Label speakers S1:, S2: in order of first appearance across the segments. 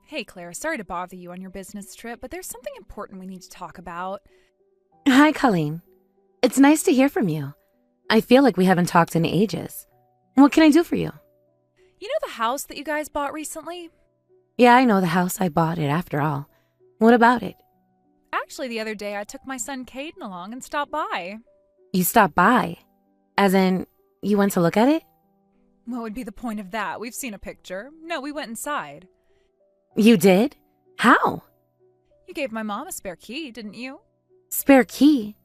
S1: Hey, Claire, sorry to bother you on your business trip, but there's something important we need to talk about.
S2: Hi, Colleen. It's nice to hear from you. I feel like we haven't talked in ages. What can I do for you?
S1: You know the house that you guys bought recently?
S2: Yeah, I know the house. I bought it after all. What about it?
S1: Actually, the other day I took my son Caden along and stopped by.
S2: You stopped by? As in, you went to look at it?
S1: What would be the point of that? We've seen a picture. No, we went inside.
S2: You did? How?
S1: You gave my mom a spare key, didn't you?
S2: Spare key?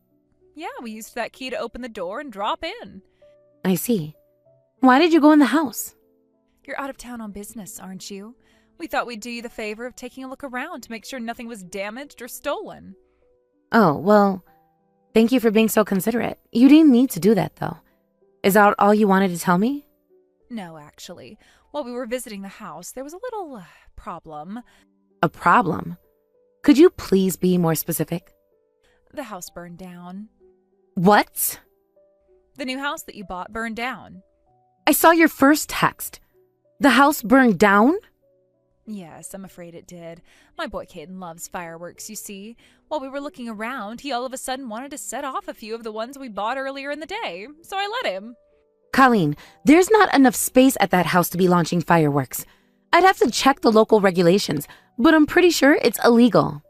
S1: Yeah, we used that key to open the door and drop in.
S2: I see. Why did you go in the house?
S1: You're out of town on business, aren't you? We thought we'd do you the favor of taking a look around to make sure nothing was damaged or stolen.
S2: Oh, well, thank you for being so considerate. You didn't need to do that, though. Is that all you wanted to tell me?
S1: No, actually. While we were visiting the house, there was a little problem.
S2: A problem? Could you please be more specific?
S1: The house burned down.
S2: What?
S1: The new house that you bought burned down.
S2: I saw your first text. The house burned down?
S1: Yes, I'm afraid it did. My boy Caden loves fireworks, you see. While we were looking around, he all of a sudden wanted to set off a few of the ones we bought earlier in the day, so I let him.
S2: Colleen, there's not enough space at that house to be launching fireworks. I'd have to check the local regulations, but I'm pretty sure it's illegal.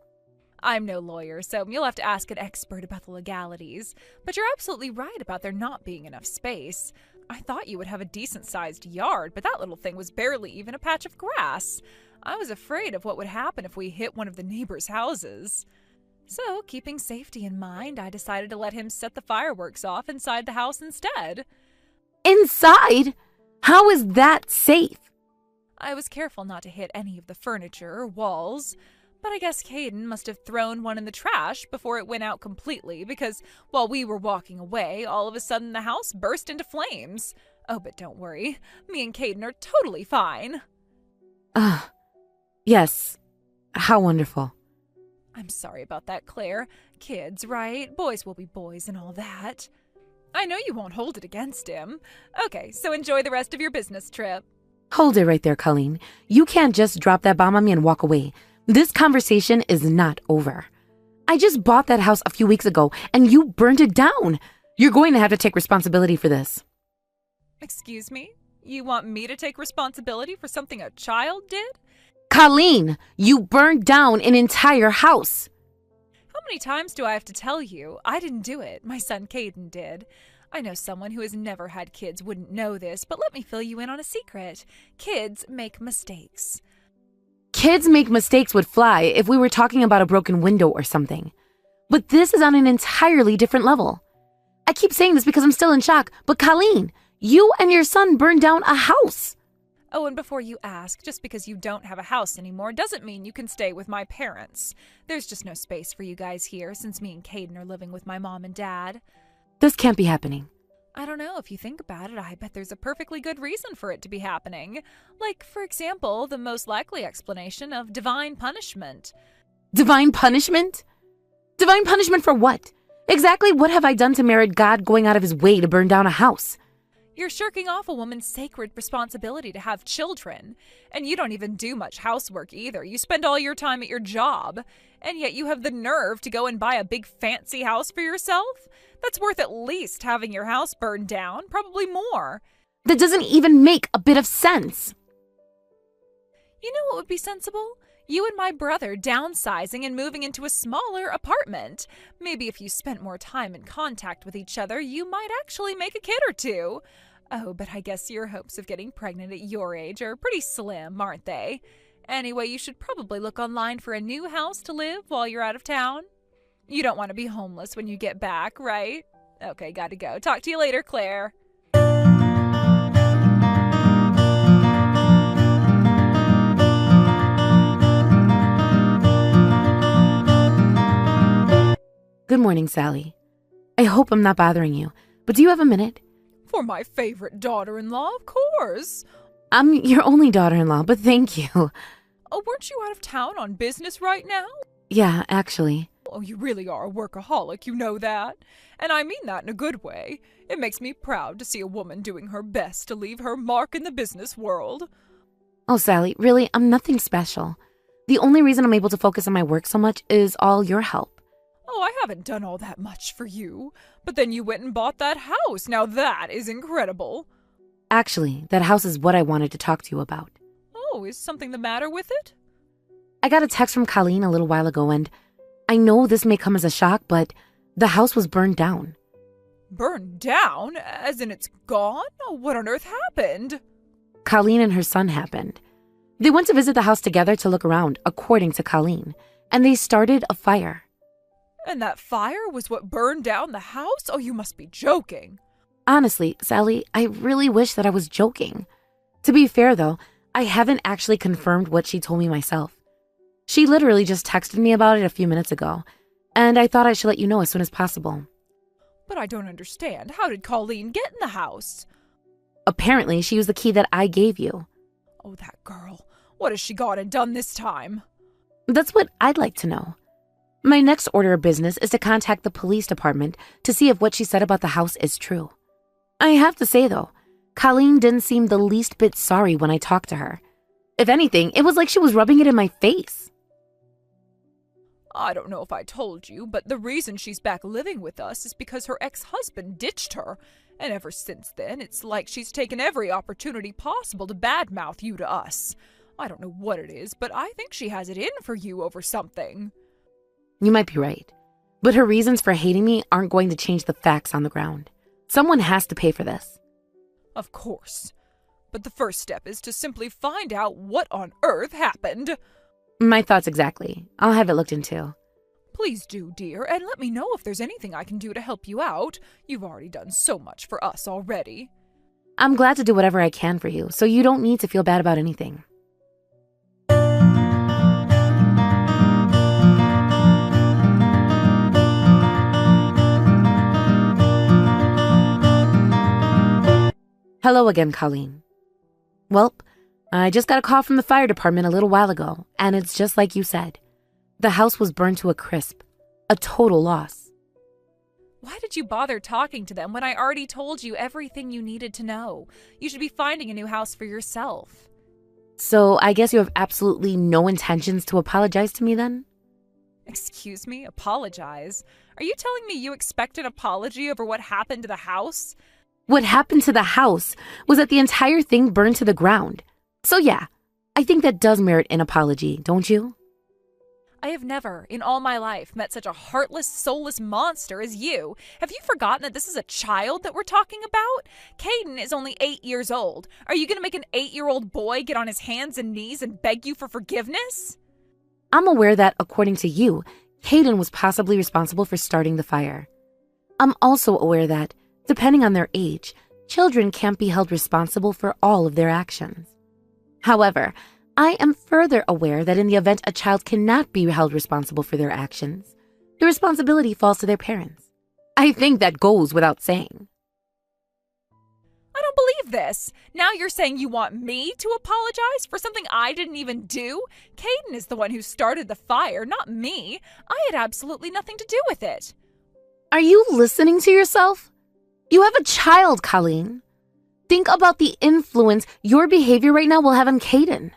S1: I'm no lawyer, so you'll have to ask an expert about the legalities. But you're absolutely right about there not being enough space. I thought you would have a decent-sized yard, but that little thing was barely even a patch of grass. I was afraid of what would happen if we hit one of the neighbors' houses. So, keeping safety in mind, I decided to let him set the fireworks off inside the house instead.
S2: Inside? How is that safe?
S1: I was careful not to hit any of the furniture or walls, but I guess Caden must have thrown one in the trash before it went out completely because while we were walking away, all of a sudden the house burst into flames. Oh, but don't worry. Me and Caden are totally fine.
S2: Yes. How wonderful.
S1: I'm sorry about that, Claire. Kids, right? Boys will be boys and all that. I know you won't hold it against him. Okay, so enjoy the rest of your business trip.
S2: Hold it right there, Colleen. You can't just drop that bomb on me and walk away. This conversation is not over. I just bought that house a few weeks ago, and you burned it down. You're going to have to take responsibility for this.
S1: Excuse me? You want me to take responsibility for something a child did?
S2: Colleen, you burned down an entire house.
S1: How many times do I have to tell you? I didn't do it. My son Caden did. I know someone who has never had kids wouldn't know this, but let me fill you in on a secret. Kids make mistakes.
S2: Kids make mistakes would fly if we were talking about a broken window or something. But this is on an entirely different level. I keep saying this because I'm still in shock, but Colleen, you and your son burned down a house.
S1: Oh, and before you ask, just because you don't have a house anymore doesn't mean you can stay with my parents. There's just no space for you guys here since me and Caden are living with my mom and dad.
S2: This can't be happening.
S1: I don't know, if you think about it, I bet there's a perfectly good reason for it to be happening. Like, for example, the most likely explanation of divine punishment.
S2: Divine punishment? Divine punishment for what? Exactly what have I done to merit God going out of his way to burn down a house?
S1: You're shirking off a woman's sacred responsibility to have children. And you don't even do much housework either. You spend all your time at your job. And yet you have the nerve to go and buy a big fancy house for yourself? That's worth at least having your house burned down, probably more.
S2: That doesn't even make a bit of sense.
S1: You know what would be sensible? You and my brother downsizing and moving into a smaller apartment. Maybe if you spent more time in contact with each other, you might actually make a kid or two. Oh, but I guess your hopes of getting pregnant at your age are pretty slim, aren't they? Anyway, you should probably look online for a new house to live while you're out of town. You don't want to be homeless when you get back, right? Okay, gotta go. Talk to you later, Claire.
S2: Good morning, Sally. I hope I'm not bothering you, but do you have a minute?
S1: For my favorite daughter-in-law, of course.
S2: I'm your only daughter-in-law, but thank you.
S1: Oh, weren't you out of town on business right now?
S2: Yeah, actually.
S1: Oh, you really are a workaholic, you know that. And I mean that in a good way. It makes me proud to see a woman doing her best to leave her mark in the business world.
S2: Oh, Sally, really, I'm nothing special. The only reason I'm able to focus on my work so much is all your help.
S1: Oh, I haven't done all that much for you. But then you went and bought that house. Now that is incredible.
S2: Actually, that house is what I wanted to talk to you about.
S1: Oh, is something the matter with it?
S2: I got a text from Colleen a little while ago, and I know this may come as a shock, but the house was burned down.
S1: Burned down? As in it's gone? Oh, what on earth happened?
S2: Colleen and her son happened. They went to visit the house together to look around, according to Colleen, and they started a fire.
S1: And that fire was what burned down the house? Oh, you must be joking.
S2: Honestly, Sally, I really wish that I was joking. To be fair, though, I haven't actually confirmed what she told me myself. She literally just texted me about it a few minutes ago, and I thought I should let you know as soon as possible.
S1: But I don't understand. How did Colleen get in the house?
S2: Apparently, she used the key that I gave you.
S1: Oh, that girl. What has she gone and done this time?
S2: That's what I'd like to know. My next order of business is to contact the police department to see if what she said about the house is true. I have to say, though, Colleen didn't seem the least bit sorry when I talked to her. If anything, it was like she was rubbing it in my face.
S1: I don't know if I told you, but the reason she's back living with us is because her ex-husband ditched her. And ever since then, it's like she's taken every opportunity possible to badmouth you to us. I don't know what it is, but I think she has it in for you over something.
S2: You might be right, but her reasons for hating me aren't going to change the facts on the ground. Someone has to pay for this.
S1: Of course. But the first step is to simply find out what on earth happened.
S2: My thoughts exactly. I'll have it looked into.
S1: Please do, dear, and let me know if there's anything I can do to help you out. You've already done so much for us already.
S2: I'm glad to do whatever I can for you, so you don't need to feel bad about anything. Hello again, Colleen. Welp, I just got a call from the fire department a little while ago, and it's just like you said. The house was burned to a crisp. A total loss.
S1: Why did you bother talking to them when I already told you everything you needed to know? You should be finding a new house for yourself.
S2: So I guess you have absolutely no intentions to apologize to me then?
S1: Excuse me? Apologize? Are you telling me you expect an apology over what happened to the house?
S2: What happened to the house was that the entire thing burned to the ground. So yeah, I think that does merit an apology, don't you?
S1: I have never, in all my life, met such a heartless, soulless monster as you. Have you forgotten that this is a child that we're talking about? Caden is only 8 years old. Are you going to make an 8-year-old boy get on his hands and knees and beg you for forgiveness?
S2: I'm aware that, according to you, Caden was possibly responsible for starting the fire. I'm also aware that, depending on their age, children can't be held responsible for all of their actions. However, I am further aware that in the event a child cannot be held responsible for their actions, the responsibility falls to their parents. I think that goes without saying.
S1: I don't believe this. Now you're saying you want me to apologize for something I didn't even do? Caden is the one who started the fire, not me. I had absolutely nothing to do with it.
S2: Are you listening to yourself? You have a child, Colleen. Think about the influence your behavior right now will have on Caden.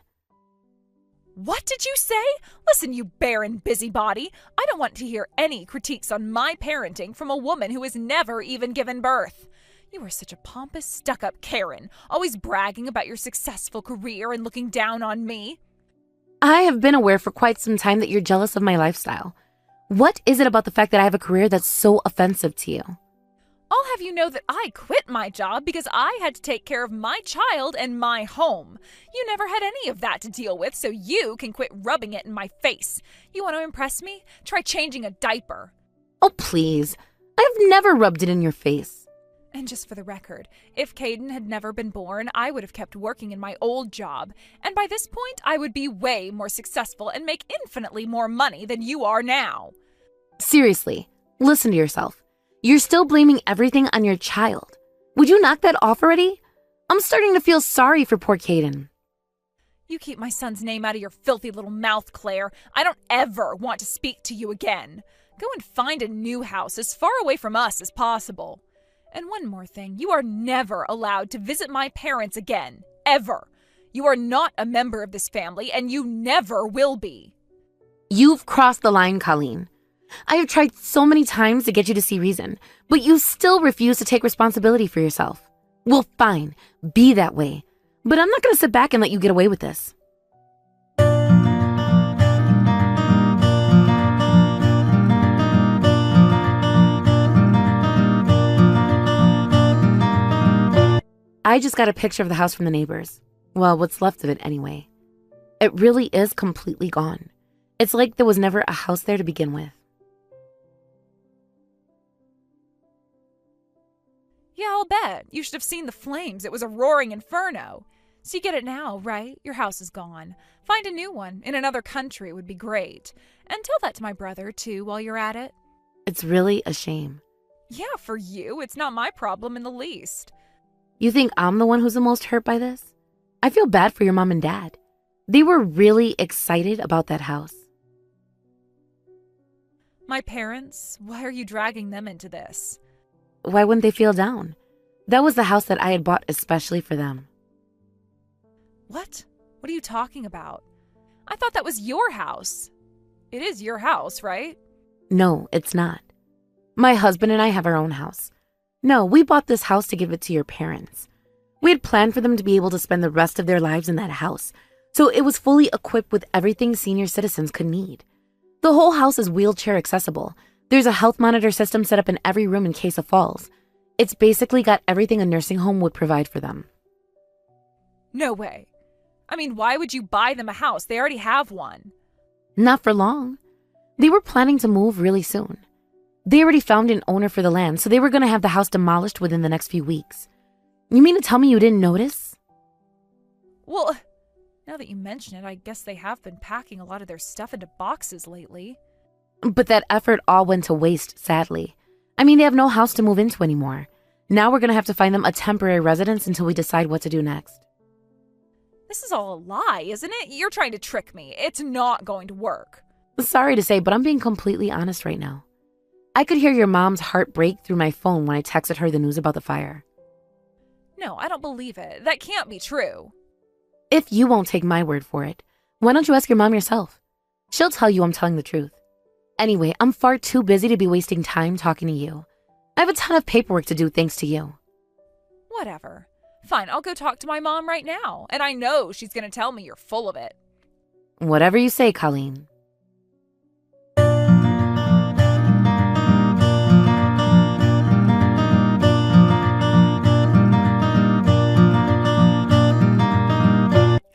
S1: What did you say? Listen, you barren busybody. I don't want to hear any critiques on my parenting from a woman who has never even given birth. You are such a pompous, stuck-up Karen, always bragging about your successful career and looking down on me.
S2: I have been aware for quite some time that you're jealous of my lifestyle. What is it about the fact that I have a career that's so offensive to you?
S1: I'll have you know that I quit my job because I had to take care of my child and my home. You never had any of that to deal with, so you can quit rubbing it in my face. You want to impress me? Try changing a diaper.
S2: Oh, please. I've never rubbed it in your face.
S1: And just for the record, if Caden had never been born, I would have kept working in my old job. And by this point, I would be way more successful and make infinitely more money than you are now.
S2: Seriously, listen to yourself. You're still blaming everything on your child. Would you knock that off already? I'm starting to feel sorry for poor Caden.
S1: You keep my son's name out of your filthy little mouth, Claire. I don't ever want to speak to you again. Go and find a new house as far away from us as possible. And one more thing, you are never allowed to visit my parents again. Ever. You are not a member of this family, and you never will be.
S2: You've crossed the line, Colleen. I have tried so many times to get you to see reason, but you still refuse to take responsibility for yourself. Well, fine, be that way. But I'm not going to sit back and let you get away with this. I just got a picture of the house from the neighbors. Well, what's left of it anyway. It really is completely gone. It's like there was never a house there to begin with.
S1: Yeah, I'll bet. You should have seen the flames. It was a roaring inferno. So you get it now, right? Your house is gone. Find a new one in another country would be great. And tell that to my brother, too, while you're at it.
S2: It's really a shame.
S1: Yeah, for you. It's not my problem in the least.
S2: You think I'm the one who's the most hurt by this? I feel bad for your mom and dad. They were really excited about that house.
S1: My parents? Why are you dragging them into this?
S2: Why wouldn't they feel down? That was the house that I had bought especially for them.
S1: What? What are you talking about? I thought that was your house. It is your house, right?
S2: No, it's not. My husband and I have our own house. No, we bought this house to give it to your parents. We had planned for them to be able to spend the rest of their lives in that house, so it was fully equipped with everything senior citizens could need. The whole house is wheelchair accessible. There's a health monitor system set up in every room in case of falls. It's basically got everything a nursing home would provide for them.
S1: No way. I mean, why would you buy them a house? They already have one.
S2: Not for long. They were planning to move really soon. They already found an owner for the land, so they were going to have the house demolished within the next few weeks. You mean to tell me you didn't notice?
S1: Well, now that you mention it, I guess they have been packing a lot of their stuff into boxes lately.
S2: But that effort all went to waste, sadly. I mean, they have no house to move into anymore. Now we're going to have to find them a temporary residence until we decide what to do next.
S1: This is all a lie, isn't it? You're trying to trick me. It's not going to work.
S2: Sorry to say, but I'm being completely honest right now. I could hear your mom's heart break through my phone when I texted her the news about the fire.
S1: No, I don't believe it. That can't be true.
S2: If you won't take my word for it, why don't you ask your mom yourself? She'll tell you I'm telling the truth. Anyway, I'm far too busy to be wasting time talking to you. I have a ton of paperwork to do thanks to you.
S1: Whatever. Fine, I'll go talk to my mom right now, and I know she's going to tell me you're full of it.
S2: Whatever you say, Colleen.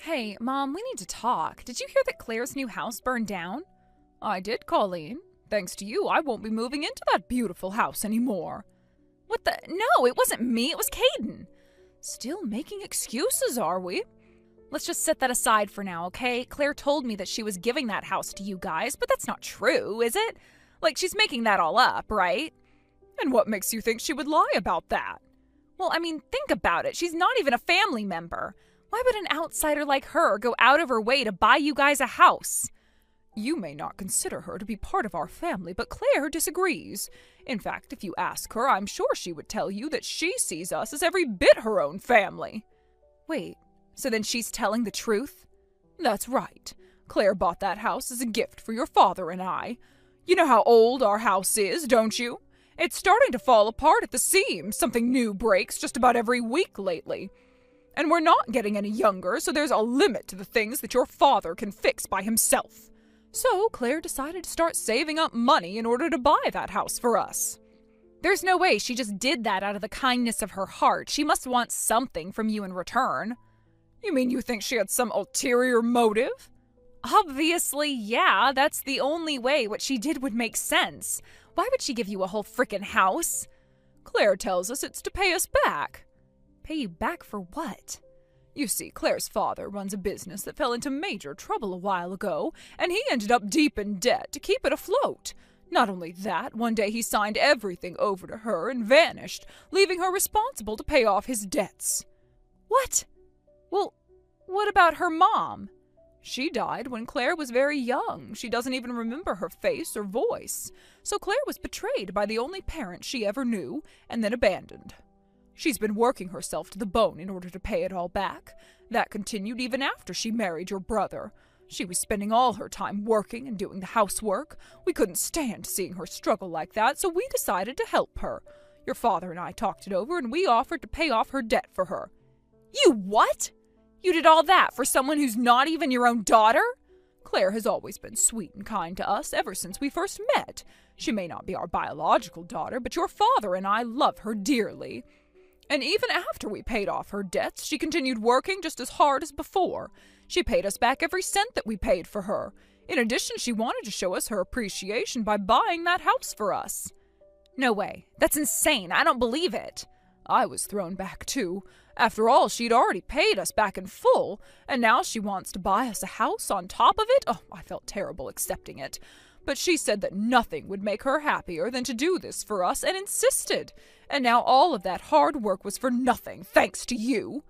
S1: Hey, Mom, we need to talk. Did you hear that Claire's new house burned down? I did, Colleen. Thanks to you, I won't be moving into that beautiful house anymore. What the? No, it wasn't me. It was Caden. Still making excuses, are we? Let's just set that aside for now, okay? Claire told me that she was giving that house to you guys, but that's not true, is it? Like, she's making that all up, right? And what makes you think she would lie about that? Well, I mean, think about it. She's not even a family member. Why would an outsider like her go out of her way to buy you guys a house? You may not consider her to be part of our family, but Claire disagrees. In fact, if you ask her, I'm sure she would tell you that she sees us as every bit her own family. Wait, so then she's telling the truth? That's right. Claire bought that house as a gift for your father and I. You know how old our house is, don't you? It's starting to fall apart at the seams. Something new breaks just about every week lately. And we're not getting any younger, so there's a limit to the things that your father can fix by himself. So Claire decided to start saving up money in order to buy that house for us. There's no way she just did that out of the kindness of her heart. She must want something from you in return. You mean you think she had some ulterior motive? Obviously, yeah. That's the only way what she did would make sense. Why would she give you a whole frickin' house? Claire tells us it's to pay us back. Pay you back for what? You see, Claire's father runs a business that fell into major trouble a while ago, and he ended up deep in debt to keep it afloat. Not only that, one day he signed everything over to her and vanished, leaving her responsible to pay off his debts. What? Well, what about her mom? She died when Claire was very young. She doesn't even remember her face or voice. So Claire was betrayed by the only parent she ever knew, and then abandoned. She's been working herself to the bone in order to pay it all back. That continued even after she married your brother. She was spending all her time working and doing the housework. We couldn't stand seeing her struggle like that, so we decided to help her. Your father and I talked it over, and we offered to pay off her debt for her." "You what? You did all that for someone who's not even your own daughter?" "Claire has always been sweet and kind to us ever since we first met. She may not be our biological daughter, but your father and I love her dearly. And even after we paid off her debts, she continued working just as hard as before. She paid us back every cent that we paid for her. In addition, she wanted to show us her appreciation by buying that house for us." "No way. That's insane. I don't believe it." "I was thrown back too. After all, she'd already paid us back in full, and now she wants to buy us a house on top of it. Oh, I felt terrible accepting it. But she said that nothing would make her happier than to do this for us, and insisted. And now all of that hard work was for nothing, thanks to you."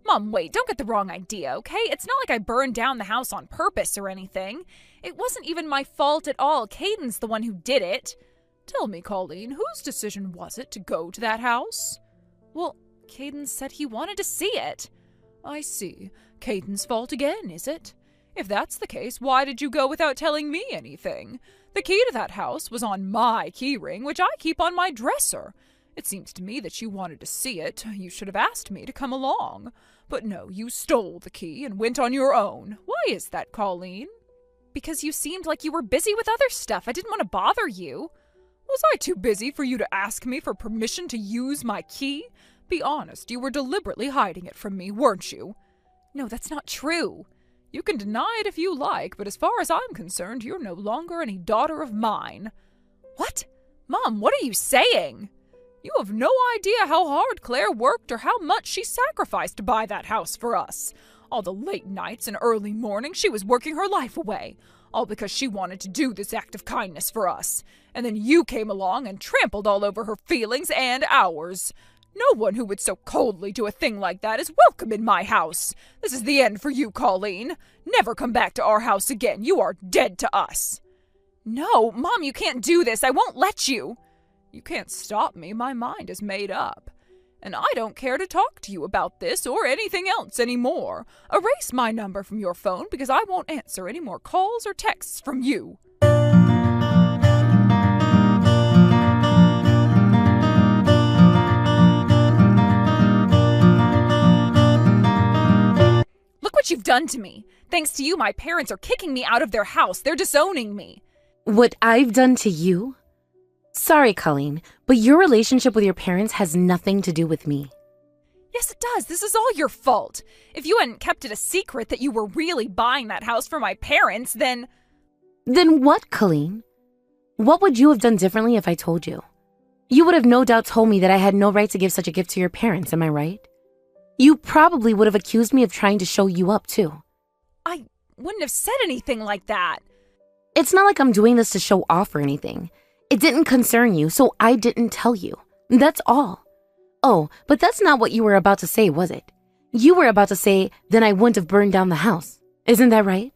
S1: "Mom, wait, don't get the wrong idea, okay? It's not like I burned down the house on purpose or anything. It wasn't even my fault at all. Caden's the one who did it." "Tell me, Colleen, whose decision was it to go to that house?" "Well, Caden said he wanted to see it." "I see. Caden's fault again, is it? If that's the case, why did you go without telling me anything? The key to that house was on my key ring, which I keep on my dresser. It seems to me that you wanted to see it. You should have asked me to come along. But no, you stole the key and went on your own. Why is that, Colleen?" "Because you seemed like you were busy with other stuff. I didn't want to bother you." "Was I too busy for you to ask me for permission to use my key? Be honest, you were deliberately hiding it from me, weren't you?" "No, that's not true." "You can deny it if you like, but as far as I'm concerned, you're no longer any daughter of mine." "What? Mom, what are you saying?" "You have no idea how hard Claire worked or how much she sacrificed to buy that house for us. All the late nights and early mornings she was working her life away, all because she wanted to do this act of kindness for us. And then you came along and trampled all over her feelings and ours. No one who would so coldly do a thing like that is welcome in my house. This is the end for you, Colleen. Never come back to our house again. You are dead to us." "No, Mom, you can't do this. I won't let you." "You can't stop me. My mind is made up. And I don't care to talk to you about this or anything else anymore. Erase my number from your phone because I won't answer any more calls or texts from you." "Look what you've done to me. Thanks to you, my parents are kicking me out of their house. They're disowning me."
S2: What I've done to you? Sorry, Colleen, but your relationship with your parents has nothing to do with me.
S1: "Yes, it does. This is all your fault. If you hadn't kept it a secret that you were really buying that house for my parents, then..."
S2: Then what, Colleen? What would you have done differently if I told you? You would have no doubt told me that I had no right to give such a gift to your parents, am I right? You probably would have accused me of trying to show you up, too.
S1: "I wouldn't have said anything like that."
S2: It's not like I'm doing this to show off or anything. It didn't concern you, so I didn't tell you. That's all. Oh, but that's not what you were about to say, was it? You were about to say, then I wouldn't have burned down the house. Isn't that right?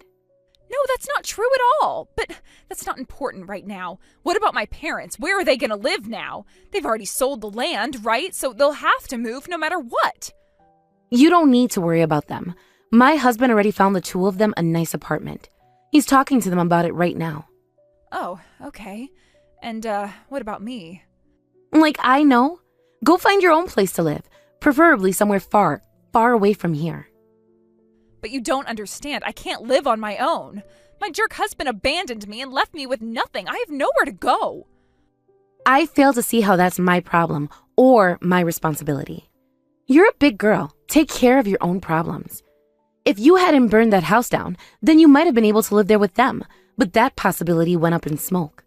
S1: "No, that's not true at all. But that's not important right now. What about my parents? Where are they going to live now? They've already sold the land, right? So they'll have to move no matter what."
S2: You don't need to worry about them. My husband already found the two of them a nice apartment. He's talking to them about it right now.
S1: "Oh, okay. And, what about me?"
S2: Like, I know. Go find your own place to live, preferably somewhere far, far away from here.
S1: "But you don't understand. I can't live on my own. My jerk husband abandoned me and left me with nothing. I have nowhere to go."
S2: I fail to see how that's my problem or my responsibility. You're a big girl. Take care of your own problems. If you hadn't burned that house down, then you might have been able to live there with them, but that possibility went up in smoke.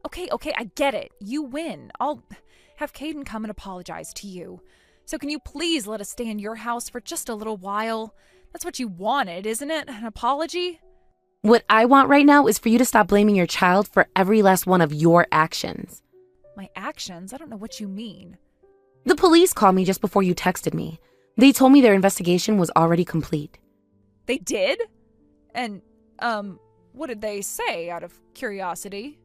S1: Okay, I get it. You win. I'll have Caden come and apologize to you. So can you please let us stay in your house for just a little while? That's what you wanted, isn't it? An apology?
S2: What I want right now is for you to stop blaming your child for every last one of your actions.
S1: My actions? I don't know what you mean.
S2: The police called me just before you texted me. They told me their investigation was already complete.
S1: They did? And, what did they say, out of curiosity?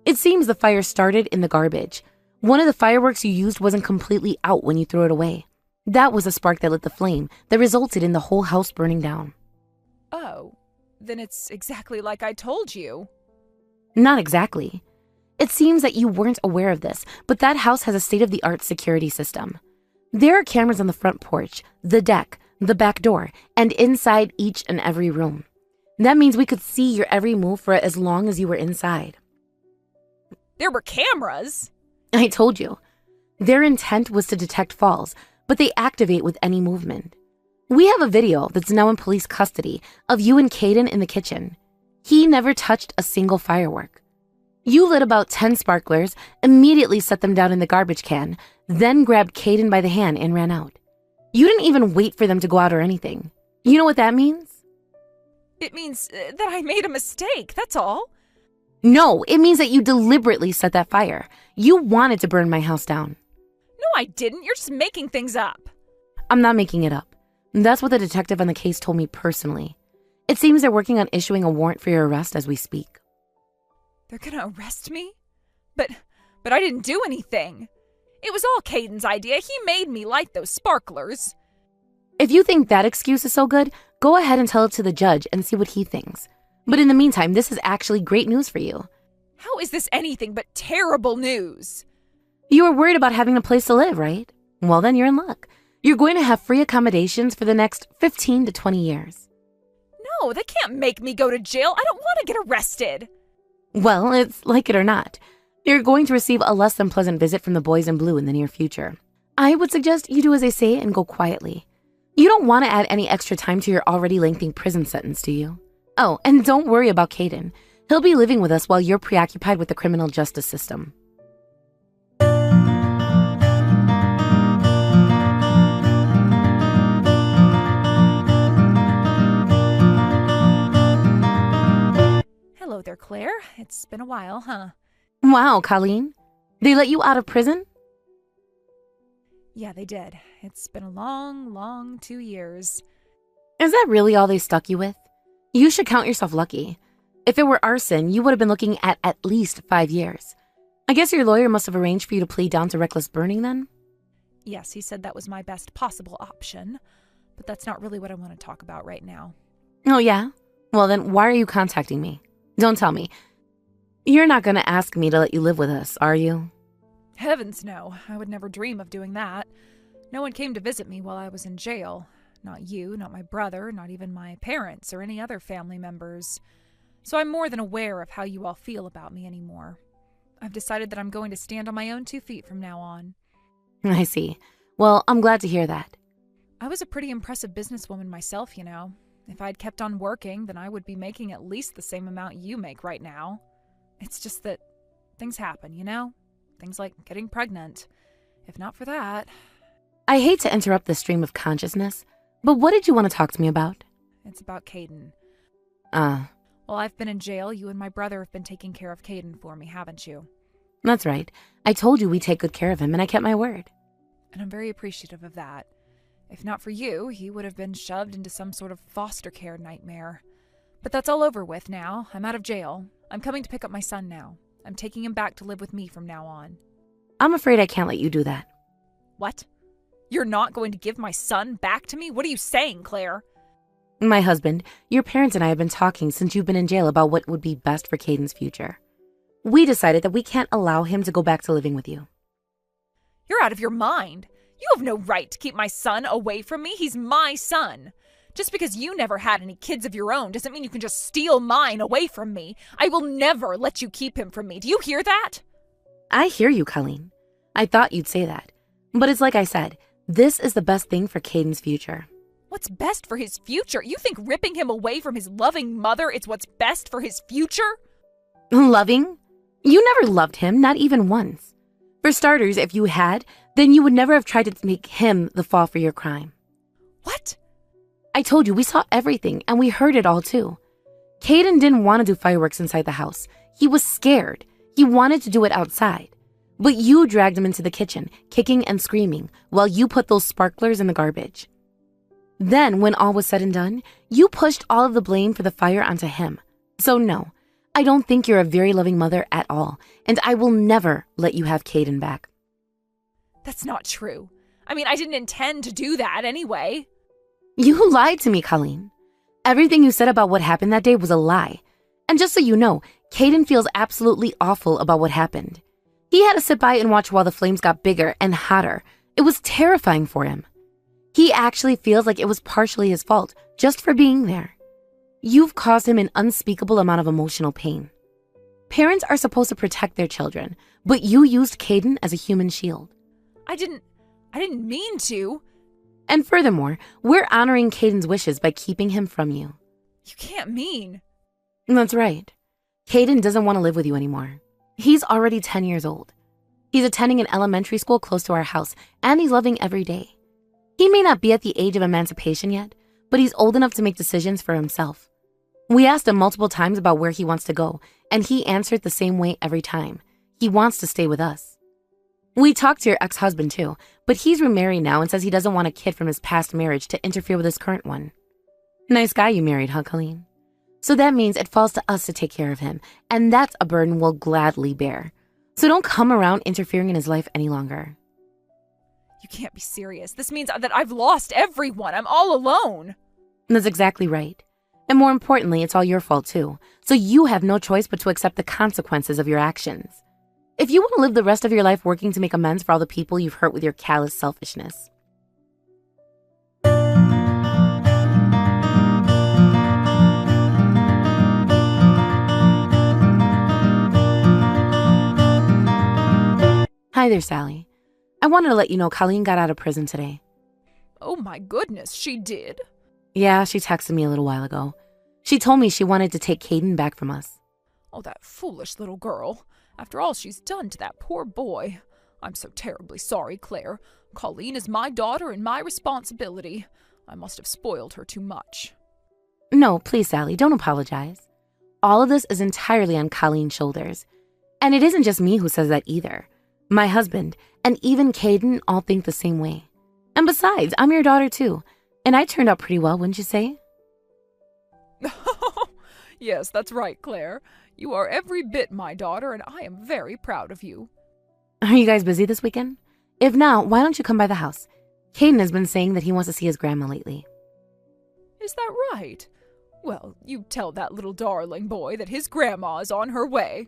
S2: It seems the fire started in the garbage. One of the fireworks you used wasn't completely out when you threw it away. That was a spark that lit the flame that resulted in the whole house burning down.
S1: Oh, then it's exactly like I told you.
S2: Not exactly. It seems that you weren't aware of this, but that house has a state-of-the-art security system. There are cameras on the front porch, the deck, the back door, and inside each and every room. That means we could see your every move for as long as you were inside.
S1: There were cameras?
S2: I told you. Their intent was to detect falls, but they activate with any movement. We have a video that's now in police custody of you and Caden in the kitchen. He never touched a single firework. You lit about 10 sparklers, immediately set them down in the garbage can, then grabbed Caden by the hand and ran out. You didn't even wait for them to go out or anything. You know what that means?
S1: It means that I made a mistake, that's all.
S2: No, it means that you deliberately set that fire. You wanted to burn my house down.
S1: No, I didn't. You're just making things up.
S2: I'm not making it up. That's what the detective on the case told me personally. It seems they're working on issuing a warrant for your arrest as we speak.
S1: They're gonna arrest me? But I didn't do anything. It was all Caden's idea. He made me light those sparklers.
S2: If you think that excuse is so good, go ahead and tell it to the judge and see what he thinks. But in the meantime, this is actually great news for you.
S1: How is this anything but terrible news?
S2: You were worried about having a place to live, right? Well, then you're in luck. You're going to have free accommodations for the next 15 to 20 years.
S1: No, they can't make me go to jail. I don't want to get arrested.
S2: Well, it's like it or not. You're going to receive a less than pleasant visit from the boys in blue in the near future. I would suggest you do as I say and go quietly. You don't want to add any extra time to your already lengthy prison sentence, do you? Oh, and don't worry about Caden. He'll be living with us while you're preoccupied with the criminal justice system.
S1: Hello there, Claire. It's been a while, huh?
S2: Wow, Colleen. They let you out of prison?
S1: Yeah, they did. It's been a long 2 years.
S2: Is that really all they stuck you with? You should count yourself lucky. If it were arson, you would have been looking at least 5 years. I guess your lawyer must have arranged for you to plead down to reckless burning then?
S1: Yes, he said that was my best possible option, but that's not really what I want to talk about right now.
S2: Oh, yeah? Well, then why are you contacting me? Don't tell me. You're not going to ask me to let you live with us, are you?
S1: Heavens no, I would never dream of doing that. No one came to visit me while I was in jail. Not you, not my brother, not even my parents or any other family members. So I'm more than aware of how you all feel about me anymore. I've decided that I'm going to stand on my own 2 feet from now on.
S2: I see. Well, I'm glad to hear that.
S1: I was a pretty impressive businesswoman myself, you know. If I'd kept on working, then I would be making at least the same amount you make right now. It's just that things happen, you know? Things like getting pregnant. If not for that...
S2: I hate to interrupt the stream of consciousness, but what did you want to talk to me about?
S1: It's about Caden.
S2: While
S1: I've been in jail, you and my brother have been taking care of Caden for me, haven't you?
S2: That's right. I told you we'd take good care of him, and I kept my word.
S1: And I'm very appreciative of that. If not for you, he would have been shoved into some sort of foster care nightmare. But that's all over with now. I'm out of jail. I'm coming to pick up my son now. I'm taking him back to live with me from now on.
S2: I'm afraid I can't let you do that.
S1: What? You're not going to give my son back to me? What are you saying, Claire?
S2: My husband, your parents and I have been talking since you've been in jail about what would be best for Caden's future. We decided that we can't allow him to go back to living with you.
S1: You're out of your mind. You have no right to keep my son away from me. He's my son. Just because you never had any kids of your own doesn't mean you can just steal mine away from me. I will never let you keep him from me. Do you hear that?
S2: I hear you, Colleen. I thought you'd say that. But it's like I said, this is the best thing for Caden's future.
S1: What's best for his future? You think ripping him away from his loving mother is what's best for his future?
S2: Loving? You never loved him, not even once. For starters, if you had, then you would never have tried to make him the fall for your crime.
S1: What?
S2: I told you, we saw everything, and we heard it all too. Caden didn't want to do fireworks inside the house. He was scared. He wanted to do it outside. But you dragged him into the kitchen, kicking and screaming, while you put those sparklers in the garbage. Then, when all was said and done, you pushed all of the blame for the fire onto him. So no, I don't think you're a very loving mother at all, and I will never let you have Caden back.
S1: That's not true. I mean, I didn't intend to do that anyway.
S2: You lied to me, Colleen. Everything you said about what happened that day was a lie. And just so you know, Caden feels absolutely awful about what happened. He had to sit by and watch while the flames got bigger and hotter. It was terrifying for him. He actually feels like it was partially his fault, just for being there. You've caused him an unspeakable amount of emotional pain. Parents are supposed to protect their children, but you used Caden as a human shield.
S1: I didn't mean to.
S2: And furthermore, we're honoring Caden's wishes by keeping him from you.
S1: You can't mean.
S2: That's right. Caden doesn't want to live with you anymore. He's already 10 years old. He's attending an elementary school close to our house, and he's loving every day. He may not be at the age of emancipation yet, but he's old enough to make decisions for himself. We asked him multiple times about where he wants to go, and he answered the same way every time. He wants to stay with us. We talked to your ex-husband too, but he's remarried now and says he doesn't want a kid from his past marriage to interfere with his current one. Nice guy you married, huh, Colleen? So that means it falls to us to take care of him, and that's a burden we'll gladly bear. So don't come around interfering in his life any longer.
S1: You can't be serious. This means that I've lost everyone. I'm all alone.
S2: That's exactly right. And more importantly, it's all your fault too. So you have no choice but to accept the consequences of your actions. If you want to live the rest of your life working to make amends for all the people you've hurt with your callous selfishness. Hi there, Sally. I wanted to let you know Colleen got out of prison today.
S1: Oh my goodness, she did?
S2: Yeah, she texted me a little while ago. She told me she wanted to take Caden back from us.
S1: Oh, that foolish little girl. After all she's done to that poor boy. I'm so terribly sorry, Claire. Colleen is my daughter and my responsibility. I must have spoiled her too much.
S2: No, please, Sally, don't apologize. All of this is entirely on Colleen's shoulders. And it isn't just me who says that either. My husband and even Caden all think the same way. And besides, I'm your daughter too. And I turned out pretty well, wouldn't you say?
S1: Yes, that's right, Claire. You are every bit my daughter, and I am very proud of you.
S2: Are you guys busy this weekend? If not, why don't you come by the house? Caden has been saying that he wants to see his grandma lately.
S1: Is that right? Well, you tell that little darling boy that his grandma is on her way.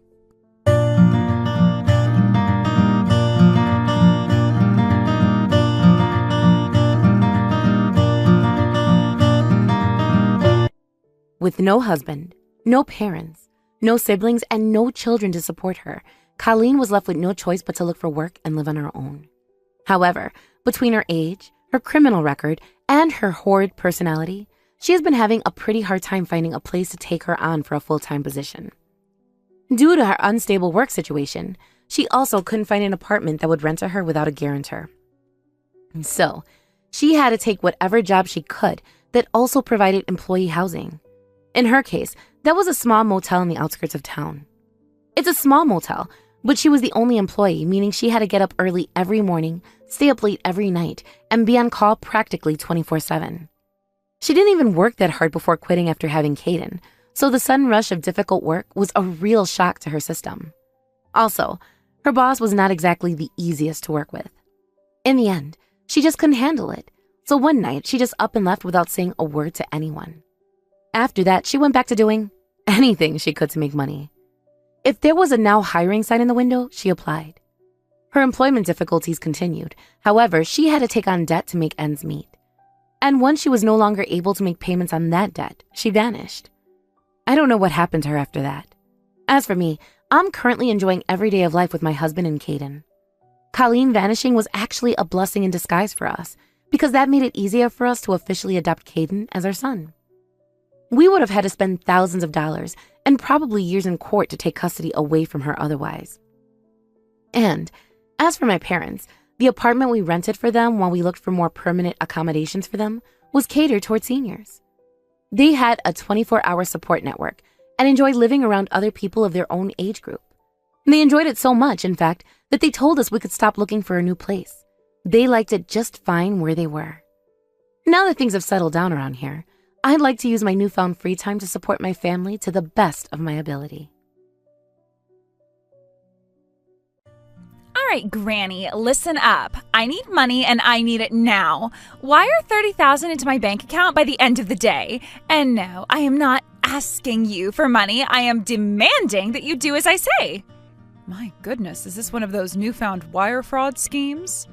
S2: With no husband, no parents, no siblings, and no children to support her, Colleen was left with no choice but to look for work and live on her own. However, between her age, her criminal record, and her horrid personality, she has been having a pretty hard time finding a place to take her on for a full-time position. Due to her unstable work situation, she also couldn't find an apartment that would rent to her without a guarantor. So, she had to take whatever job she could that also provided employee housing. In her case, that was a small motel in the outskirts of town. It's a small motel, but she was the only employee, meaning she had to get up early every morning, stay up late every night, and be on call practically 24/7. She didn't even work that hard before quitting after having Caden, so the sudden rush of difficult work was a real shock to her system. Also, her boss was not exactly the easiest to work with. In the end, she just couldn't handle it, so one night she just up and left without saying a word to anyone. After that, she went back to doing anything she could to make money. If there was a now hiring sign in the window, she applied. Her employment difficulties continued. However, she had to take on debt to make ends meet. And once she was no longer able to make payments on that debt, she vanished. I don't know what happened to her after that. As for me, I'm currently enjoying every day of life with my husband and Caden. Colleen vanishing was actually a blessing in disguise for us, because that made it easier for us to officially adopt Caden as our son. We would have had to spend thousands of dollars and probably years in court to take custody away from her otherwise. And as for my parents, the apartment we rented for them while we looked for more permanent accommodations for them was catered toward seniors. They had a 24-hour support network and enjoyed living around other people of their own age group. They enjoyed it so much, in fact, that they told us we could stop looking for a new place. They liked it just fine where they were. Now that things have settled down around here, I'd like to use my newfound free time to support my family to the best of my ability.
S1: right, Granny, listen up. I need money and I need it now. Wire $30,000 into my bank account by the end of the day. And no, I am not asking you for money. I am demanding that you do as I say. My goodness, is this one of those newfound wire fraud schemes?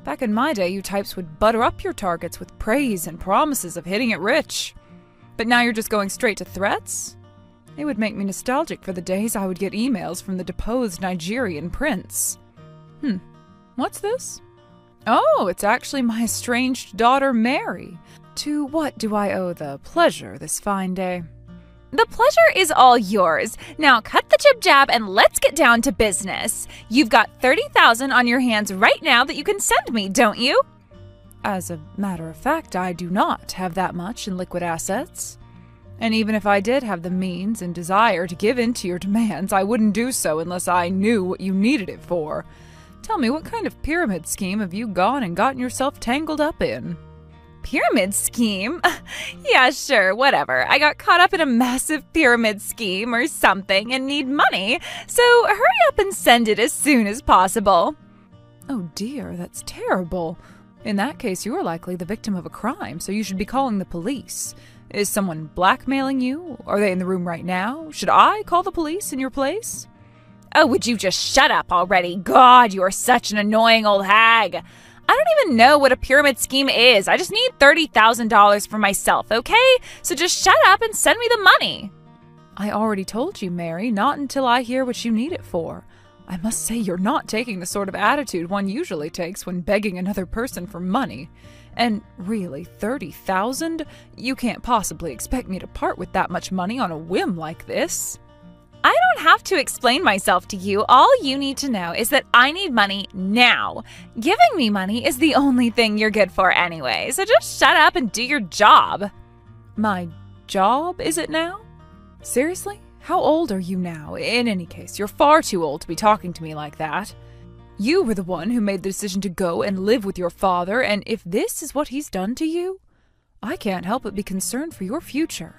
S1: Back in my day, you types would butter up your targets with praise and promises of hitting it rich. But now you're just going straight to threats? It would make me nostalgic for the days I would get emails from the deposed Nigerian prince. What's this? Oh, it's actually my estranged daughter, Mary. To what do I owe the pleasure this fine day? The pleasure is all yours. Now cut the jib-jab and let's get down to business. You've got $30,000 on your hands right now that you can send me, don't you? As a matter of fact, I do not have that much in liquid assets. And even if I did have the means and desire to give in to your demands, I wouldn't do so unless I knew what you needed it for. Tell me, what kind of pyramid scheme have you gone and gotten yourself tangled up in? Pyramid scheme? Yeah, sure, whatever. I got caught up in a massive pyramid scheme or something and need money, so hurry up and send it as soon as possible. Oh dear, that's terrible. In that case, you are likely the victim of a crime, so you should be calling the police. Is someone blackmailing you? Are they in the room right now? Should I call the police in your place? Oh, would you just shut up already? God, you are such an annoying old hag. I don't even know what a pyramid scheme is. I just need $30,000 for myself, okay? So just shut up and send me the money. I already told you, Mary, not until I hear what you need it for. I must say you're not taking the sort of attitude one usually takes when begging another person for money. And really, $30,000? You can't possibly expect me to part with that much money on a whim like this. I don't have to explain myself to you. All you need to know is that I need money now. Giving me money is the only thing you're good for anyway, so just shut up and do your job. My job, is it now? Seriously? How old are you now? In any case, you're far too old to be talking to me like that. You were the one who made the decision to go and live with your father, and if this is what he's done to you, I can't help but be concerned for your future.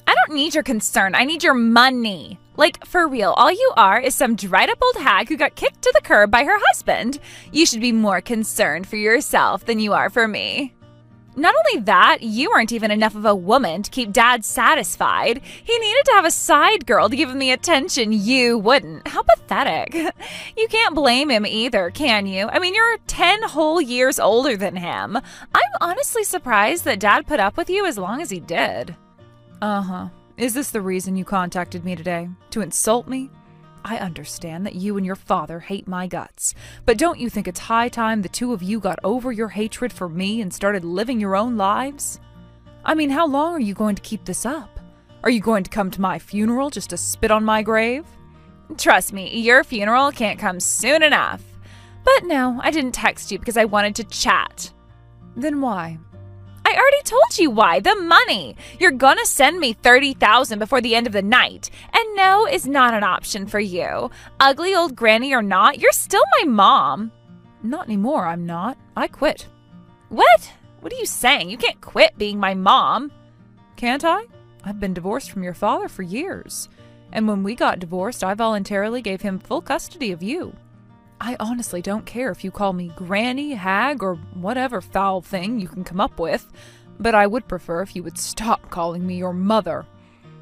S1: I don't need your concern. I need your money. Like, for real, all you are is some dried-up old hag who got kicked to the curb by her husband. You should be more concerned for yourself than you are for me. Not only that, you aren't even enough of a woman to keep Dad satisfied. He needed to have a side girl to give him the attention you wouldn't. How pathetic. You can't blame him either, can you? I mean, you're 10 whole years older than him. I'm honestly surprised that Dad put up with you as long as he did. Uh-huh. Is this the reason you contacted me today? To insult me? I understand that you and your father hate my guts, but don't you think it's high time the two of you got over your hatred for me and started living your own lives? I mean, how long are you going to keep this up? Are you going to come to my funeral just to spit on my grave? Trust me, your funeral can't come soon enough. But no, I didn't text you because I wanted to chat. Then why? I already told you why. The money. You're gonna send me $30,000 before the end of the night. And no is not an option for you. Ugly old granny or not, you're still my mom. Not anymore, I'm not. I quit. What? What are you saying? You can't quit being my mom. Can't I? I've been divorced from your father for years. And when we got divorced, I voluntarily gave him full custody of you. I honestly don't care if you call me granny, hag, or whatever foul thing you can come up with, but I would prefer if you would stop calling me your mother.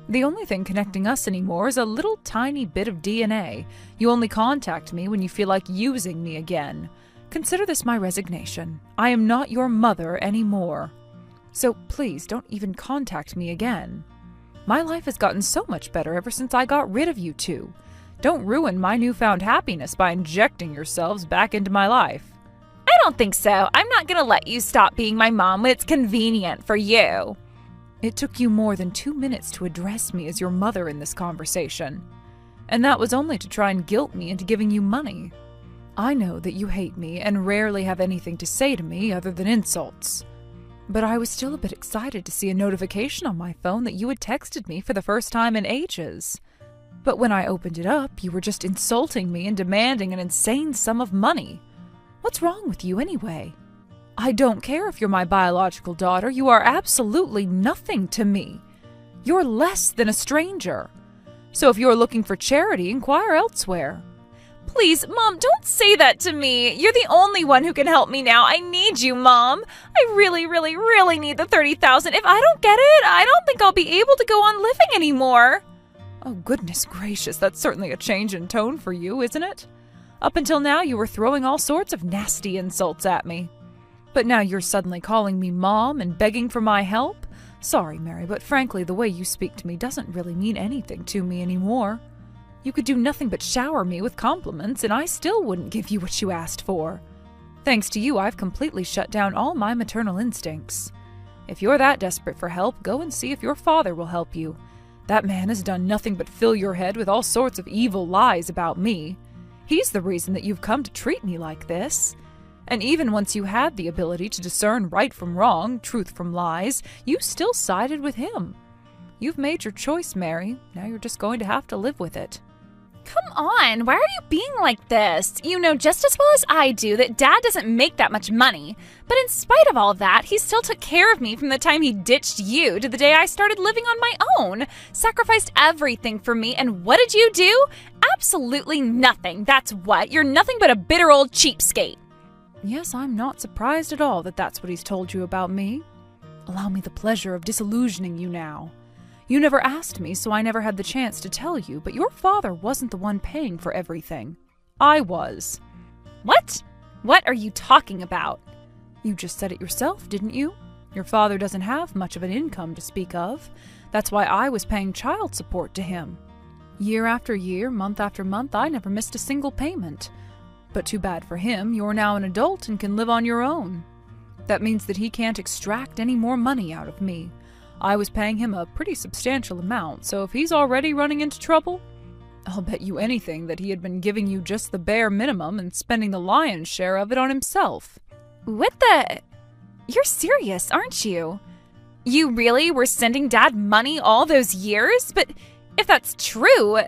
S1: The only thing connecting us anymore is a little tiny bit of DNA. You only contact me when you feel like using me again. Consider this my resignation. I am not your mother anymore. So please don't even contact me again. My life has gotten so much better ever since I got rid of you two. Don't ruin my newfound happiness by injecting yourselves back into my life. I don't think so. I'm not gonna let you stop being my mom when it's convenient for you. It took you more than 2 minutes to address me as your mother in this conversation. And that was only to try and guilt me into giving you money. I know that you hate me and rarely have anything to say to me other than insults. But I was still a bit excited to see a notification on my phone that you had texted me for the first time in ages. But when I opened it up, you were just insulting me and demanding an insane sum of money. What's wrong with you anyway? I don't care if you're my biological daughter. You are absolutely nothing to me. You're less than a stranger. So if you're looking for charity, inquire elsewhere. Please, Mom, don't say that to me. You're the only one who can help me now. I need you, Mom. I really, really, really need the $30,000. If I don't get it, I don't think I'll be able to go on living anymore. Oh, goodness gracious, that's certainly a change in tone for you, isn't it? Up until now, you were throwing all sorts of nasty insults at me. But now you're suddenly calling me Mom and begging for my help? Sorry, Mary, but frankly, the way you speak to me doesn't really mean anything to me anymore. You could do nothing but shower me with compliments, and I still wouldn't give you what you asked for. Thanks to you, I've completely shut down all my maternal instincts. If you're that desperate for help, go and see if your father will help you. That man has done nothing but fill your head with all sorts of evil lies about me. He's the reason that you've come to treat me like this. And even once you had the ability to discern right from wrong, truth from lies, you still sided with him. You've made your choice, Mary. Now you're just going to have to live with it. Come on, why are you being like this? You know just as well as I do that Dad doesn't make that much money. But in spite of all that, he still took care of me from the time he ditched you to the day I started living on my own. Sacrificed everything for me, and what did you do? Absolutely nothing, that's what. You're nothing but a bitter old cheapskate. Yes, I'm not surprised at all that that's what he's told you about me. Allow me the pleasure of disillusioning you now. You never asked me, so I never had the chance to tell you, but your father wasn't the one paying for everything. I was. What? What are you talking about? You just said it yourself, didn't you? Your father doesn't have much of an income to speak of. That's why I was paying child support to him. Year after year, month after month, I never missed a single payment. But too bad for him, you're now an adult and can live on your own. That means that he can't extract any more money out of me. I was paying him a pretty substantial amount, so if he's already running into trouble, I'll bet you anything that he had been giving you just the bare minimum and spending the lion's share of it on himself. What the? You're serious, aren't you? You really were sending Dad money all those years? But if that's true,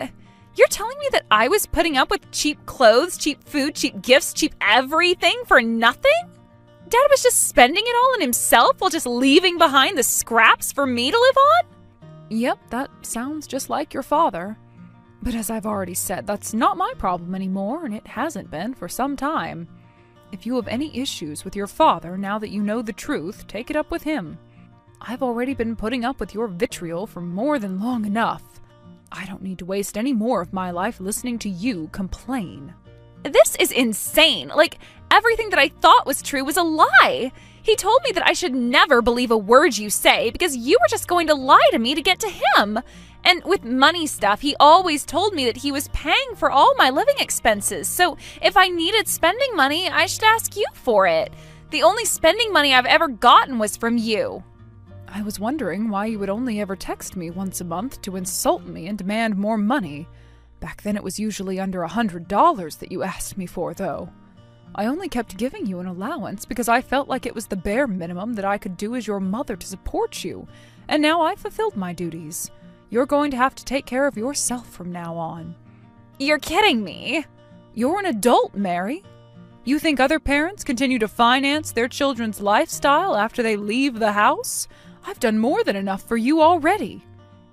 S1: you're telling me that I was putting up with cheap clothes, cheap food, cheap gifts, cheap everything for nothing? Dad was just spending it all on himself while just leaving behind the scraps for me to live on? Yep, that sounds just like your father. But as I've already said, that's not my problem anymore, and it hasn't been for some time. If you have any issues with your father now that you know the truth, take it up with him. I've already been putting up with your vitriol for more than long enough. I don't need to waste any more of my life listening to you complain. This is insane. Like, everything that I thought was true was a lie. He told me that I should never believe a word you say because you were just going to lie to me to get to him. And with money stuff, he always told me that he was paying for all my living expenses. So if I needed spending money, I should ask you for it. The only spending money I've ever gotten was from you. I was wondering why you would only ever text me once a month to insult me and demand more money. Back then it was usually under $100 that you asked me for, though. I only kept giving you an allowance because I felt like it was the bare minimum that I could do as your mother to support you, and now I've fulfilled my duties. You're going to have to take care of yourself from now on. You're kidding me. You're an adult, Mary. You think other parents continue to finance their children's lifestyle after they leave the house? I've done more than enough for you already.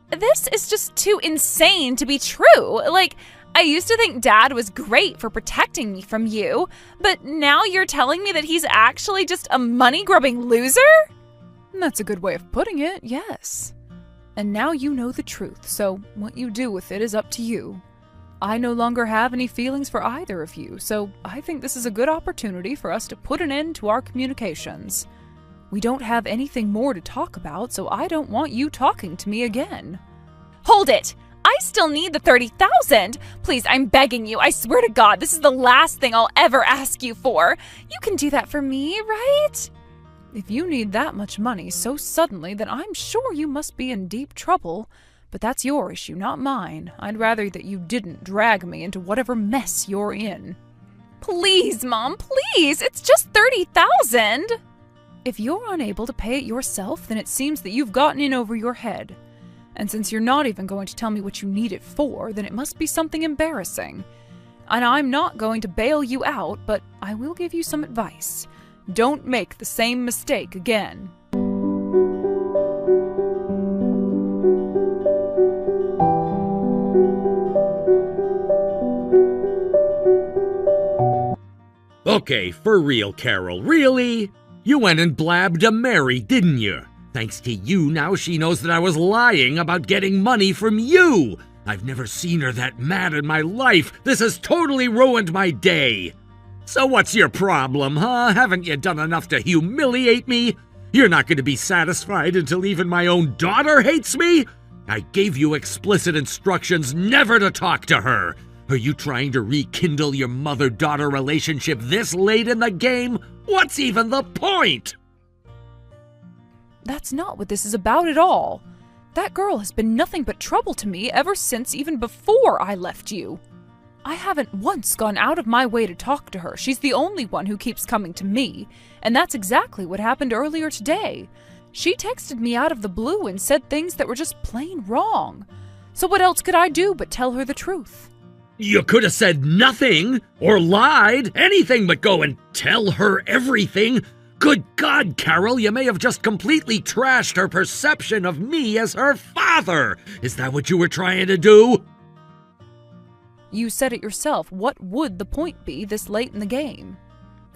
S1: This is just too insane to be true. Like, I used to think Dad was great for protecting me from you, but now you're telling me that he's actually just a money-grubbing loser? That's a good way of putting it, yes. And now you know the truth, so what you do with it is up to you. I no longer have any feelings for either of you, so I think this is a good opportunity for us to put an end to our communications. We don't have anything more to talk about, so I don't want you talking to me again. Hold it! I still need the $30,000! Please, I'm begging you. I swear to God, this is the last thing I'll ever ask you for. You can do that for me, right? If you need that much money so suddenly, then I'm sure you must be in deep trouble. But that's your issue, not mine. I'd rather that you didn't drag me into whatever mess you're in. Please, Mom, please! It's just $30,000! If you're unable to pay it yourself, then it seems that you've gotten in over your head. And since you're not even going to tell me what you need it for, then it must be something embarrassing. And I'm not going to bail you out, but I will give you some advice. Don't make the same mistake again.
S3: Okay, for real, Carol, really? You went and blabbed to Mary, didn't you? Thanks to you, now she knows that I was lying about getting money from you. I've never seen her that mad in my life. This has totally ruined my day. So what's your problem, huh? Haven't you done enough to humiliate me? You're not going to be satisfied until even my own daughter hates me? I gave you explicit instructions never to talk to her. Are you trying to rekindle your mother-daughter relationship this late in the game? What's even the point?
S1: That's not what this is about at all. That girl has been nothing but trouble to me ever since even before I left you. I haven't once gone out of my way to talk to her. She's the only one who keeps coming to me, and that's exactly what happened earlier today. She texted me out of the blue and said things that were just plain wrong. So what else could I do but tell her the truth?
S3: You could have said nothing, or lied, anything but go and tell her everything. Good God, Carol, you may have just completely trashed her perception of me as her father. Is that what you were trying to do?
S1: You said it yourself. What would the point be this late in the game?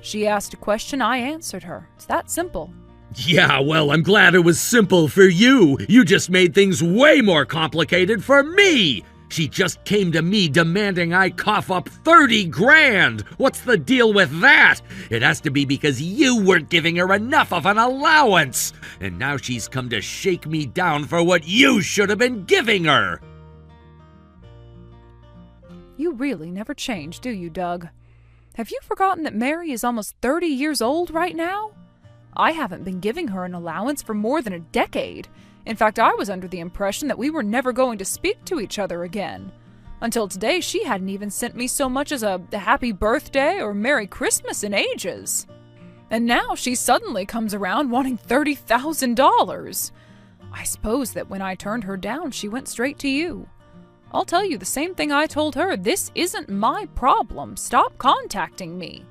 S1: She asked a question, I answered her. It's that simple.
S3: Yeah, well, I'm glad it was simple for you. You just made things way more complicated for me. She just came to me demanding I cough up 30 grand. What's the deal with that? It has to be because you weren't giving her enough of an allowance. And now she's come to shake me down for what you should have been giving her.
S1: You really never change, do you, Doug? Have you forgotten that Mary is almost 30 years old right now? I haven't been giving her an allowance for more than a decade. In fact, I was under the impression that we were never going to speak to each other again. Until today, she hadn't even sent me so much as a happy birthday or Merry Christmas in ages. And now she suddenly comes around wanting $30,000. I suppose that when I turned her down, she went straight to you. I'll tell you the same thing I told her. This isn't my problem. Stop contacting me.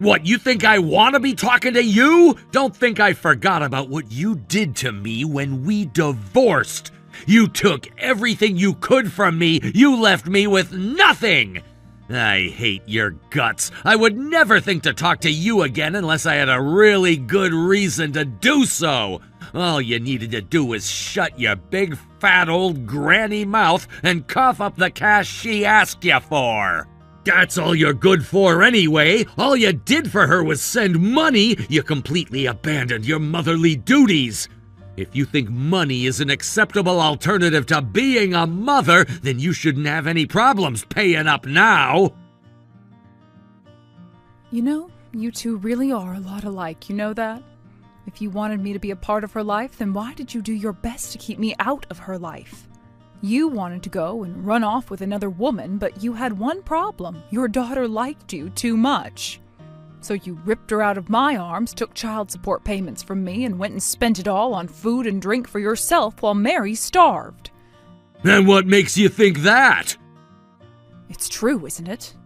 S3: What, you think I want to be talking to you? Don't think I forgot about what you did to me when we divorced. You took everything you could from me. You left me with nothing. I hate your guts. I would never think to talk to you again unless I had a really good reason to do so. All you needed to do was shut your big fat old granny mouth and cough up the cash she asked you for. That's all you're good for anyway. All you did for her was send money. You completely abandoned your motherly duties. If you think money is an acceptable alternative to being a mother, then you shouldn't have any problems paying up now.
S1: You know, you two really are a lot alike, you know that? If you wanted me to be a part of her life, then why did you do your best to keep me out of her life? You wanted to go and run off with another woman, but you had one problem. Your daughter liked you too much. So you ripped her out of my arms, took child support payments from me, and went and spent it all on food and drink for yourself while Mary starved.
S3: And what makes you think that?
S1: It's true, isn't it?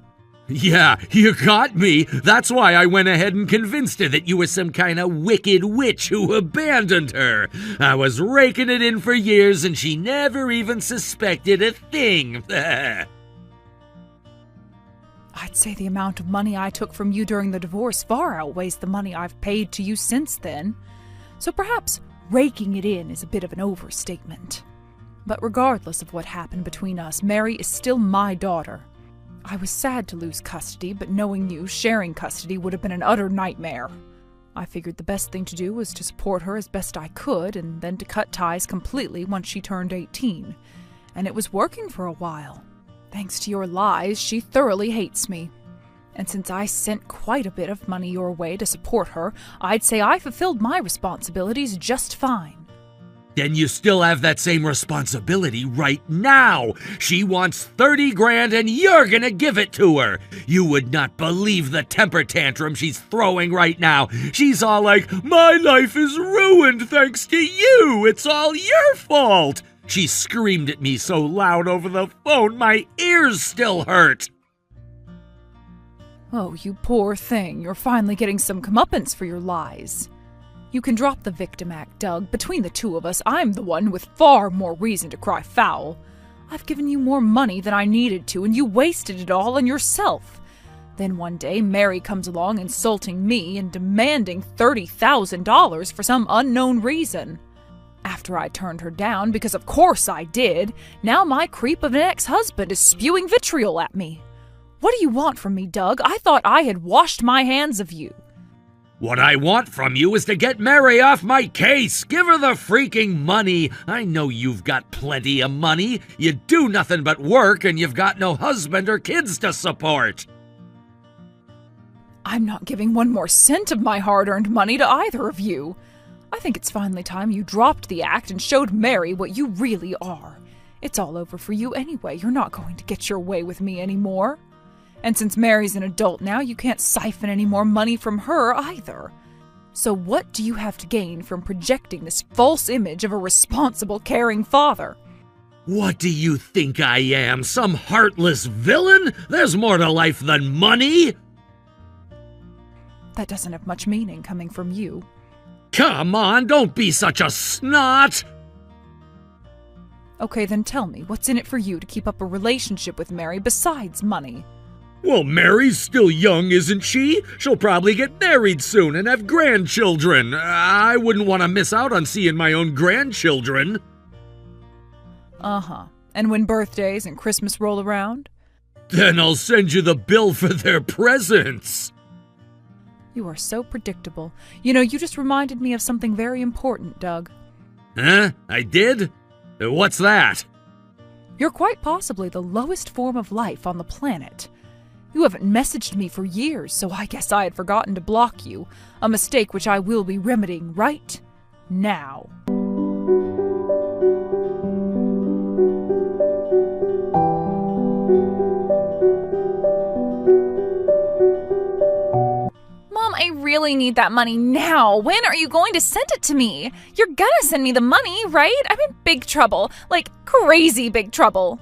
S3: Yeah, you got me. That's why I went ahead and convinced her that you were some kind of wicked witch who abandoned her. I was raking it in for years and she never even suspected a thing.
S1: I'd say the amount of money I took from you during the divorce far outweighs the money I've paid to you since then. So perhaps raking it in is a bit of an overstatement. But regardless of what happened between us, Mary is still my daughter. I was sad to lose custody, but knowing you, sharing custody would have been an utter nightmare. I figured the best thing to do was to support her as best I could, and then to cut ties completely once she turned 18. And it was working for a while. Thanks to your lies, she thoroughly hates me. And since I sent quite a bit of money your way to support her, I'd say I fulfilled my responsibilities just fine.
S3: Then you still have that same responsibility right now. She wants 30 grand and you're gonna give it to her. You would not believe the temper tantrum she's throwing right now. She's all like, my life is ruined thanks to you. It's all your fault. She screamed at me so loud over the phone, my ears still hurt.
S1: Oh, you poor thing. You're finally getting some comeuppance for your lies. You can drop the victim act, Doug. Between the two of us, I'm the one with far more reason to cry foul. I've given you more money than I needed to, and you wasted it all on yourself. Then one day, Mary comes along insulting me and demanding $30,000 for some unknown reason. After I turned her down, because of course I did, now my creep of an ex-husband is spewing vitriol at me. What do you want from me, Doug? I thought I had washed my hands of you.
S3: What I want from you is to get Mary off my case. Give her the freaking money. I know you've got plenty of money. You do nothing but work and you've got no husband or kids to support.
S1: I'm not giving one more cent of my hard-earned money to either of you. I think it's finally time you dropped the act and showed Mary what you really are. It's all over for you anyway. You're not going to get your way with me anymore. And since Mary's an adult now, you can't siphon any more money from her either. So what do you have to gain from projecting this false image of a responsible, caring father?
S3: What do you think I am, some heartless villain? There's more to life than money.
S1: That doesn't have much meaning coming from you.
S3: Come on, don't be such a snot.
S1: Okay, then tell me, what's in it for you to keep up a relationship with Mary besides money?
S3: Well, Mary's still young, isn't she? She'll probably get married soon and have grandchildren. I wouldn't want to miss out on seeing my own grandchildren.
S1: Uh-huh. And when birthdays and Christmas roll around?
S3: Then I'll send you the bill for their presents.
S1: You are so predictable. You know, you just reminded me of something very important, Doug.
S3: Huh? I did? What's that?
S1: You're quite possibly the lowest form of life on the planet. You haven't messaged me for years, so I guess I had forgotten to block you, a mistake which I will be remedying right now. Mom, I really need that money now. When are you going to send it to me? You're gonna send me the money, right? I'm in big trouble, like crazy big trouble.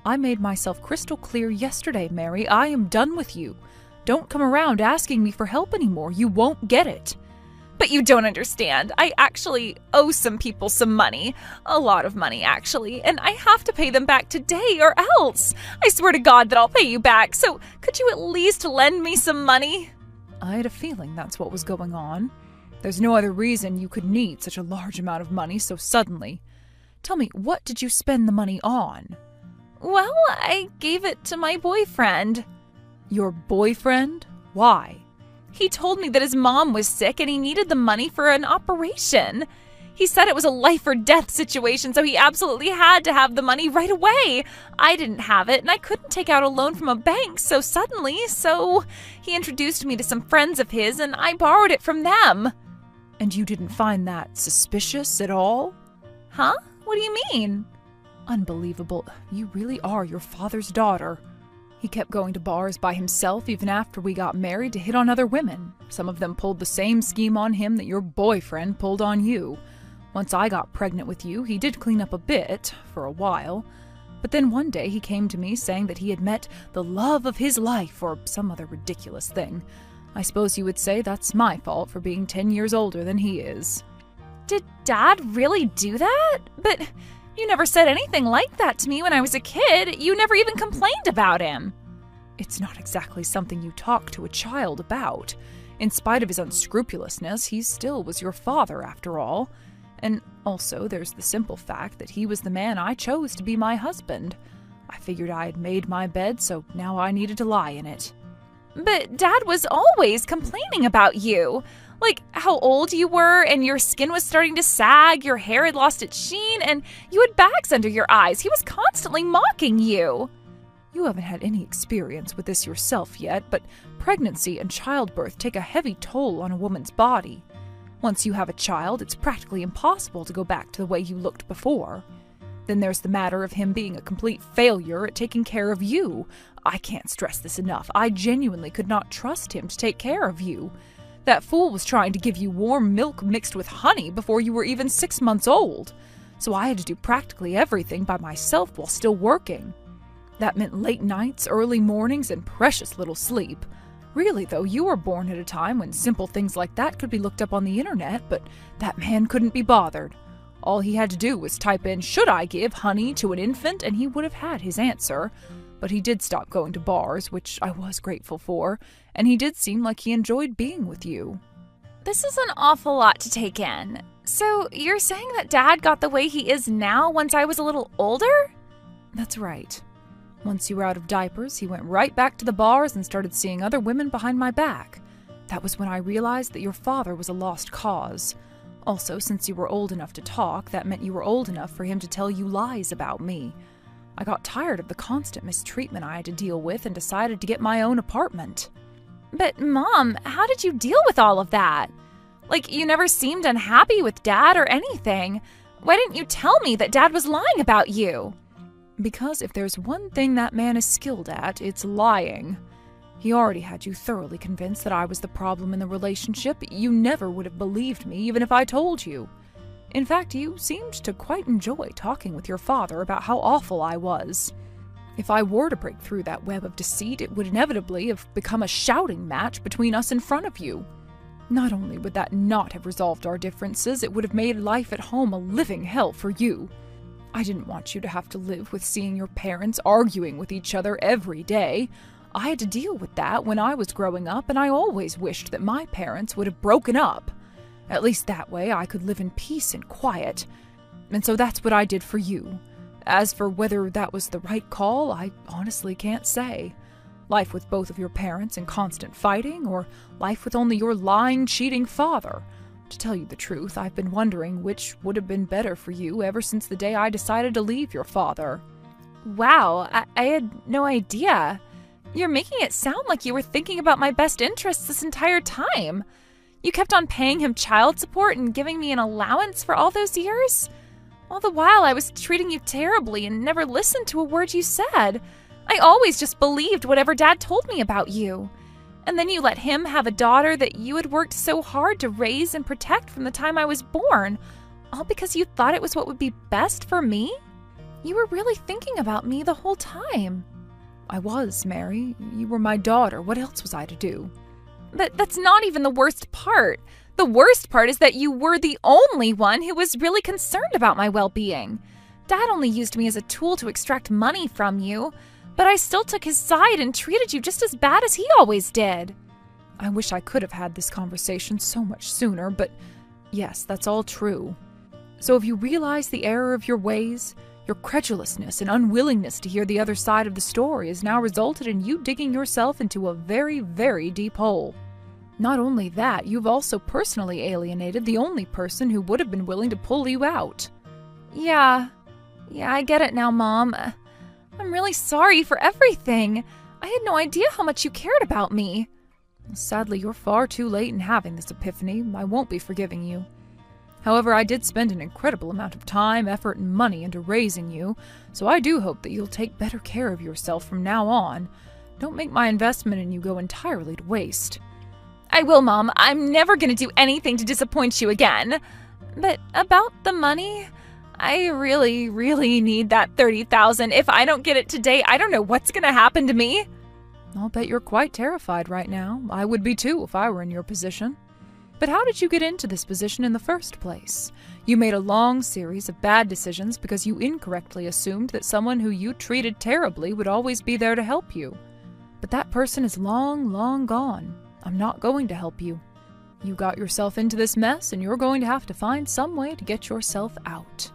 S1: I made myself crystal clear yesterday, Mary. I am done with you. Don't come around asking me for help anymore. You won't get it. But you don't understand. I actually owe some people some money. A lot of money, actually. And I have to pay them back today or else. I swear to God that I'll pay you back. So could you at least lend me some money? I had a feeling that's what was going on. There's no other reason you could need such a large amount of money so suddenly. Tell me, what did you spend the money on? Well, I gave it to my boyfriend. Your boyfriend? Why? He told me that his mom was sick and he needed the money for an operation. He said it was a life or death situation, so he absolutely had to have the money right away. I didn't have it, and I couldn't take out a loan from a bank so suddenly, so he introduced me to some friends of his, and I borrowed it from them. And you didn't find that suspicious at all? Huh? What do you mean? Unbelievable. You really are your father's daughter. He kept going to bars by himself even after we got married to hit on other women. Some of them pulled the same scheme on him that your boyfriend pulled on you. Once I got pregnant with you, he did clean up a bit, for a while. But then one day he came to me saying that he had met the love of his life or some other ridiculous thing. I suppose you would say that's my fault for being 10 years older than he is. Did Dad really do that? But you never said anything like that to me when I was a kid. You never even complained about him. It's not exactly something you talk to a child about. In spite of his unscrupulousness, he still was your father after all. And also, there's the simple fact that he was the man I chose to be my husband. I figured I had made my bed, so now I needed to lie in it. But Dad was always complaining about you. Like how old you were and your skin was starting to sag, your hair had lost its sheen, and you had bags under your eyes. He was constantly mocking you. You haven't had any experience with this yourself yet, but pregnancy and childbirth take a heavy toll on a woman's body. Once you have a child, it's practically impossible to go back to the way you looked before. Then there's the matter of him being a complete failure at taking care of you. I can't stress this enough. I genuinely could not trust him to take care of you. That fool was trying to give you warm milk mixed with honey before you were even 6 months old. So I had to do practically everything by myself while still working. That meant late nights, early mornings, and precious little sleep. Really, though, you were born at a time when simple things like that could be looked up on the internet, but that man couldn't be bothered. All he had to do was type in, "Should I give honey to an infant?" and he would have had his answer. But he did stop going to bars, which I was grateful for, and he did seem like he enjoyed being with you.
S4: This is an awful lot to take in. So you're saying that Dad got the way he is now once I was a little older?
S1: That's right. Once you were out of diapers, he went right back to the bars and started seeing other women behind my back. That was when I realized that your father was a lost cause. Also, since you were old enough to talk, that meant you were old enough for him to tell you lies about me. I got tired of the constant mistreatment I had to deal with and decided to get my own apartment.
S4: But Mom, how did you deal with all of that? Like, you never seemed unhappy with Dad or anything. Why didn't you tell me that Dad was lying about you?
S1: Because if there's one thing that man is skilled at, it's lying. He already had you thoroughly convinced that I was the problem in the relationship. You never would have believed me, even if I told you. In fact, you seemed to quite enjoy talking with your father about how awful I was. If I were to break through that web of deceit, it would inevitably have become a shouting match between us in front of you. Not only would that not have resolved our differences, it would have made life at home a living hell for you. I didn't want you to have to live with seeing your parents arguing with each other every day. I had to deal with that when I was growing up, and I always wished that my parents would have broken up. At least that way I could live in peace and quiet. And so that's what I did for you. As for whether that was the right call, I honestly can't say. Life with both of your parents in constant fighting, or life with only your lying, cheating father. To tell you the truth, I've been wondering which would have been better for you ever since the day I decided to leave your father.
S4: Wow, I had no idea. You're making it sound like you were thinking about my best interests this entire time. You kept on paying him child support and giving me an allowance for all those years? All the while I was treating you terribly and never listened to a word you said. I always just believed whatever Dad told me about you. And then you let him have a daughter that you had worked so hard to raise and protect from the time I was born, all because you thought it was what would be best for me? You were really thinking about me the whole time.
S1: I was, Mary. You were my daughter. What else was I to do?
S4: But that's not even the worst part. The worst part is that you were the only one who was really concerned about my well-being. Dad only used me as a tool to extract money from you, but I still took his side and treated you just as bad as he always did.
S1: I wish I could have had this conversation so much sooner, but yes, that's all true. So if you realize the error of your ways, your credulousness and unwillingness to hear the other side of the story has now resulted in you digging yourself into a very, very deep hole. Not only that, you've also personally alienated the only person who would have been willing to pull you out.
S4: Yeah, I get it now, Mom. I'm really sorry for everything. I had no idea how much you cared about me.
S1: Sadly, you're far too late in having this epiphany. I won't be forgiving you. However, I did spend an incredible amount of time, effort, and money into raising you, so I do hope that you'll take better care of yourself from now on. Don't make my investment in you go entirely to waste.
S4: I will, Mom. I'm never going to do anything to disappoint you again. But about the money, I really, really need that $30,000. If I don't get it today, I don't know what's going to happen to me.
S1: I'll bet you're quite terrified right now. I would be too if I were in your position. But how did you get into this position in the first place? You made a long series of bad decisions because you incorrectly assumed that someone who you treated terribly would always be there to help you. But that person is long, long gone. I'm not going to help you. You got yourself into this mess, and you're going to have to find some way to get yourself out.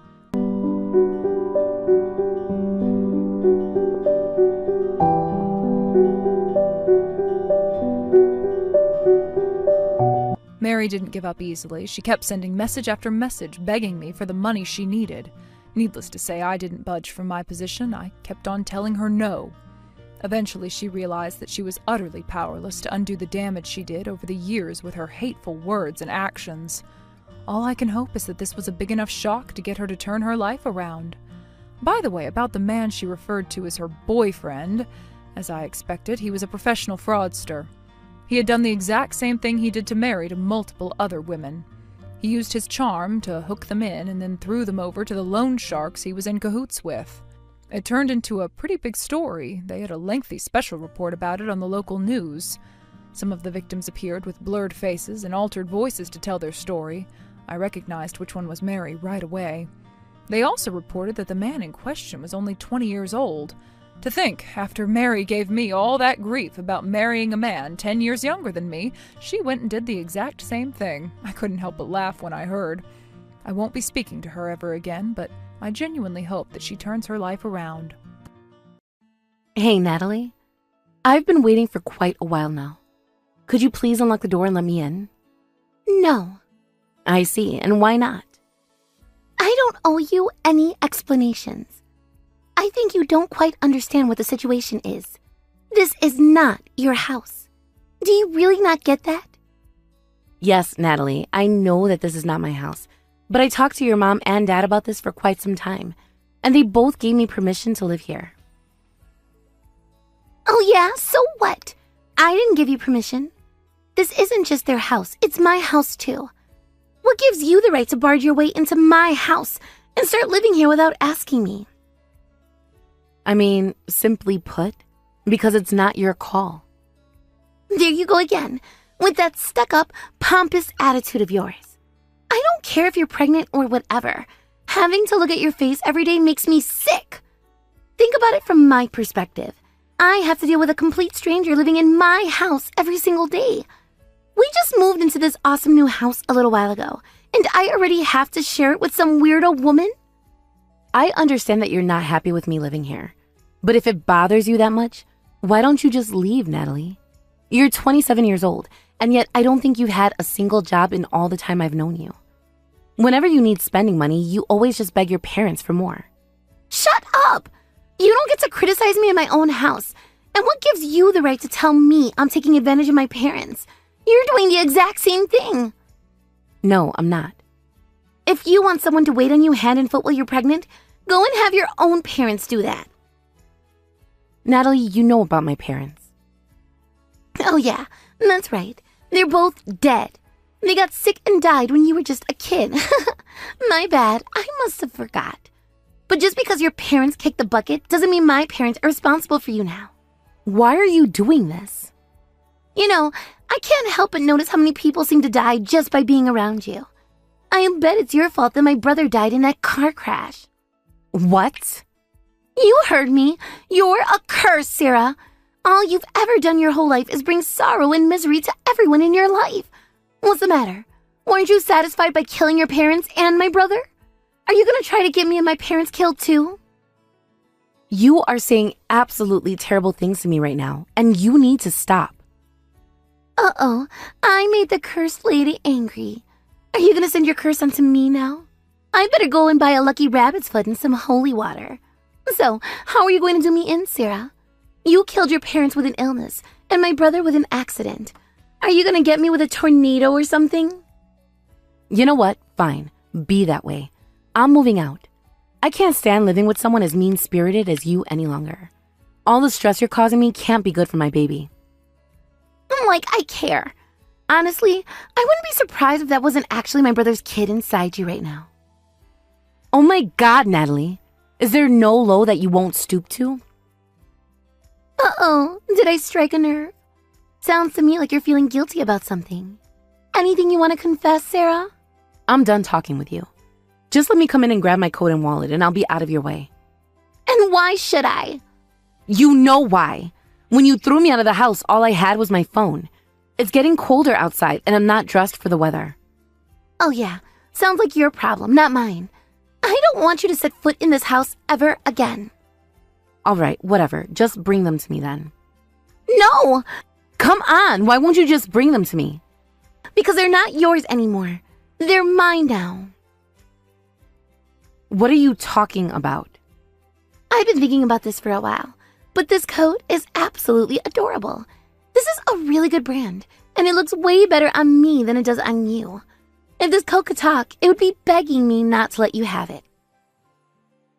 S1: Mary didn't give up easily. She kept sending message after message, begging me for the money she needed. Needless to say, I didn't budge from my position. I kept on telling her no. Eventually, she realized that she was utterly powerless to undo the damage she did over the years with her hateful words and actions. All I can hope is that this was a big enough shock to get her to turn her life around. By the way, about the man she referred to as her boyfriend, as I expected, he was a professional fraudster. He had done the exact same thing he did to Mary to multiple other women. He used his charm to hook them in and then threw them over to the loan sharks he was in cahoots with. It turned into a pretty big story. They had a lengthy special report about it on the local news. Some of the victims appeared with blurred faces and altered voices to tell their story. I recognized which one was Mary right away. They also reported that the man in question was only 20 years old. To think, after Mary gave me all that grief about marrying a man 10 years younger than me, she went and did the exact same thing. I couldn't help but laugh when I heard. I won't be speaking to her ever again, but I genuinely hope that she turns her life around.
S2: Hey, Natalie. I've been waiting for quite a while now. Could you please unlock the door and let me in?
S5: No.
S2: I see, and why not?
S5: I don't owe you any explanations. I think you don't quite understand what the situation is. This is not your house. Do you really not get that?
S2: Yes, Natalie, I know that this is not my house, but I talked to your mom and dad about this for quite some time, and they both gave me permission to live here.
S5: Oh yeah, so what? I didn't give you permission. This isn't just their house, it's my house too. What gives you the right to barge your way into my house and start living here without asking me?
S2: I mean, simply put, because it's not your call.
S5: There you go again, with that stuck-up, pompous attitude of yours. I don't care if you're pregnant or whatever. Having to look at your face every day makes me sick. Think about it from my perspective. I have to deal with a complete stranger living in my house every single day. We just moved into this awesome new house a little while ago, and I already have to share it with some weirdo woman?
S2: I understand that you're not happy with me living here, but if it bothers you that much, why don't you just leave, Natalie? You're 27 years old, and yet I don't think you've had a single job in all the time I've known you. Whenever you need spending money, you always just beg your parents for more.
S5: Shut up! You don't get to criticize me in my own house. And what gives you the right to tell me I'm taking advantage of my parents? You're doing the exact same thing.
S2: No, I'm not.
S5: If you want someone to wait on you hand and foot while you're pregnant, go and have your own parents do that.
S2: Natalie, you know about my parents.
S5: Oh yeah, that's right. They're both dead. They got sick and died when you were just a kid. My bad, I must have forgot. But just because your parents kicked the bucket doesn't mean my parents are responsible for you now.
S2: Why are you doing this?
S5: You know, I can't help but notice how many people seem to die just by being around you. I bet it's your fault that my brother died in that car crash.
S2: What?
S5: You heard me. You're a curse, Sarah. All you've ever done your whole life is bring sorrow and misery to everyone in your life. What's the matter? Weren't you satisfied by killing your parents and my brother? Are you going to try to get me and my parents killed too?
S2: You are saying absolutely terrible things to me right now, and you need to stop.
S5: Uh-oh, I made the cursed lady angry. Are you going to send your curse onto me now? I better go and buy a lucky rabbit's foot and some holy water. So, how are you going to do me in, Sarah? You killed your parents with an illness, and my brother with an accident. Are you going to get me with a tornado or something?
S2: You know what? Fine. Be that way. I'm moving out. I can't stand living with someone as mean-spirited as you any longer. All the stress you're causing me can't be good for my baby.
S5: Like I care. Honestly, I wouldn't be surprised if that wasn't actually my brother's kid inside you right now.
S2: Oh my God, Natalie. Is there no low that you won't stoop to?
S5: Uh-oh, did I strike a nerve? Sounds to me like you're feeling guilty about something. Anything you want to confess, Sarah?
S2: I'm done talking with you. Just let me come in and grab my coat and wallet, and I'll be out of your way.
S5: And why should I?
S2: You know why. When you threw me out of the house, all I had was my phone. It's getting colder outside, and I'm not dressed for the weather.
S5: Oh yeah, sounds like your problem, not mine. I don't want you to set foot in this house ever again.
S2: All right, whatever. Just bring them to me then.
S5: No!
S2: Come on, why won't you just bring them to me?
S5: Because they're not yours anymore. They're mine now.
S2: What are you talking about?
S5: I've been thinking about this for a while, but this coat is absolutely adorable. This is a really good brand, and it looks way better on me than it does on you. If this coat could talk, it would be begging me not to let you have it.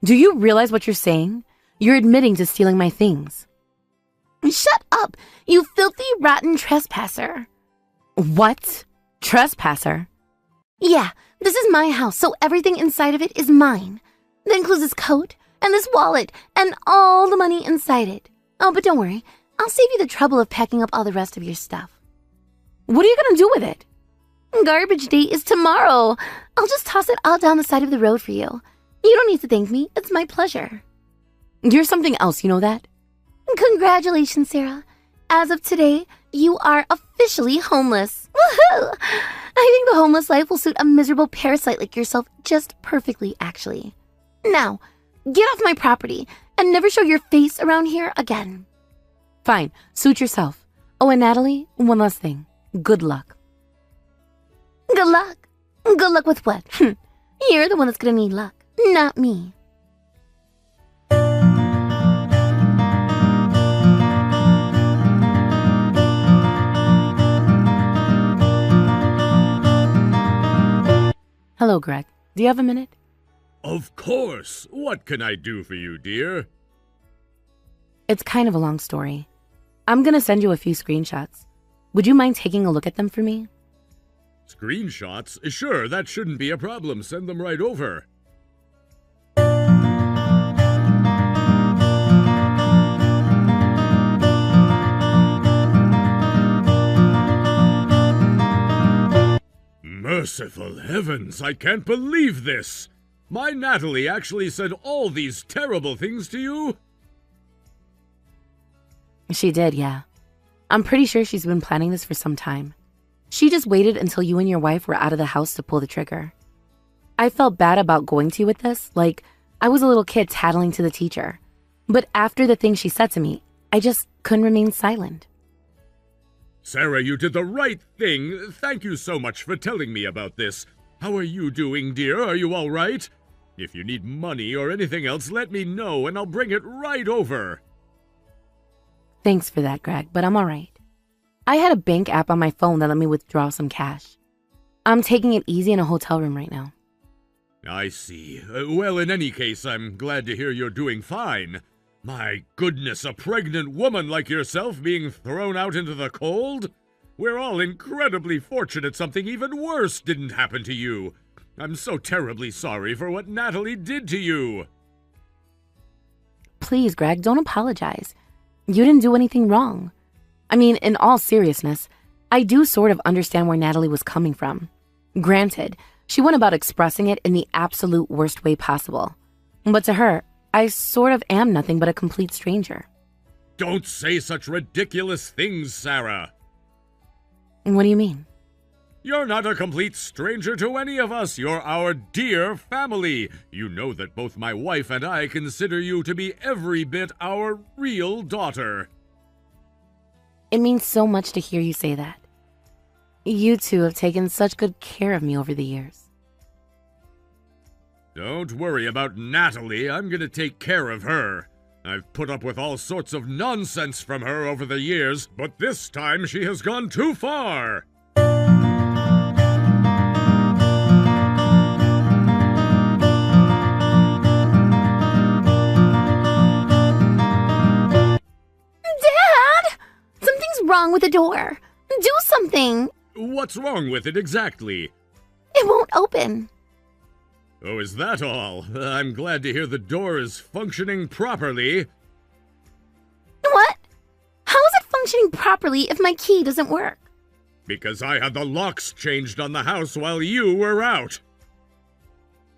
S2: Do you realize what you're saying? You're admitting to stealing my things.
S5: Shut up, you filthy, rotten trespasser.
S2: What? Trespasser?
S5: Yeah, this is my house, so everything inside of it is mine. That includes this coat, and this wallet, and all the money inside it. Oh, but don't worry, I'll save you the trouble of packing up all the rest of your stuff.
S2: What are you gonna do with it?
S5: Garbage day is tomorrow. I'll just toss it all down the side of the road for you. You don't need to thank me, it's my pleasure.
S2: You're something else, you know that?
S5: Congratulations, Sarah. As of today, you are officially homeless. Woohoo! I think the homeless life will suit a miserable parasite like yourself just perfectly, actually. Now, get off my property and never show your face around here again.
S2: Fine, suit yourself. Oh, and Natalie, one last thing. Good luck.
S5: Good luck? Good luck with what? You're the one that's gonna need luck, not me.
S2: Hello, Greg. Do you have a minute?
S3: Of course. What can I do for you, dear?
S2: It's kind of a long story. I'm gonna send you a few screenshots. Would you mind taking a look at them for me?
S3: Screenshots? Sure, that shouldn't be a problem. Send them right over. Merciful heavens, I can't believe this! My Natalie actually said all these terrible things to you?
S2: She did, yeah. I'm pretty sure she's been planning this for some time. She just waited until you and your wife were out of the house to pull the trigger. I felt bad about going to you with this, like I was a little kid tattling to the teacher. But after the things she said to me, I just couldn't remain silent.
S3: Sarah, you did the right thing. Thank you so much for telling me about this. How are you doing, dear? Are you all right? If you need money or anything else, let me know and I'll bring it right over.
S2: Thanks for that, Greg, but I'm all right. I had a bank app on my phone that let me withdraw some cash. I'm taking it easy in a hotel room right now.
S3: I see. Well, in any case, I'm glad to hear you're doing fine. My goodness, a pregnant woman like yourself being thrown out into the cold? We're all incredibly fortunate something even worse didn't happen to you. I'm so terribly sorry for what Natalie did to you.
S2: Please, Greg, don't apologize. You didn't do anything wrong. I mean, in all seriousness, I do sort of understand where Natalie was coming from. Granted, she went about expressing it in the absolute worst way possible. But to her, I sort of am nothing but a complete stranger.
S3: Don't say such ridiculous things, Sarah.
S2: What do you mean?
S3: You're not a complete stranger to any of us. You're our dear family. You know that both my wife and I consider you to be every bit our real daughter.
S2: It means so much to hear you say that. You two have taken such good care of me over the years.
S3: Don't worry about Natalie. I'm gonna take care of her. I've put up with all sorts of nonsense from her over the years, but this time she has gone too far.
S5: Dad! Something's wrong with the door. Do something.
S3: What's wrong with it exactly?
S5: It won't open.
S3: Oh, is that all? I'm glad to hear the door is functioning properly.
S5: What? How is it functioning properly if my key doesn't work?
S3: Because I had the locks changed on the house while you were out.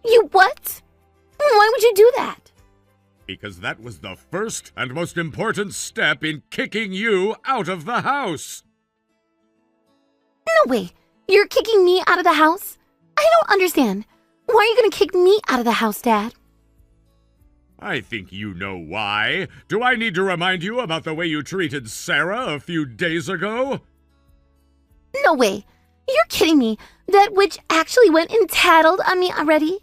S5: You what? Why would you do that?
S3: Because that was the first and most important step in kicking you out of the house.
S5: No way. You're kicking me out of the house? I don't understand. Why are you going to kick me out of the house, Dad?
S3: I think you know why. Do I need to remind you about the way you treated Sarah a few days ago?
S5: No way. You're kidding me. That witch actually went and tattled on me already?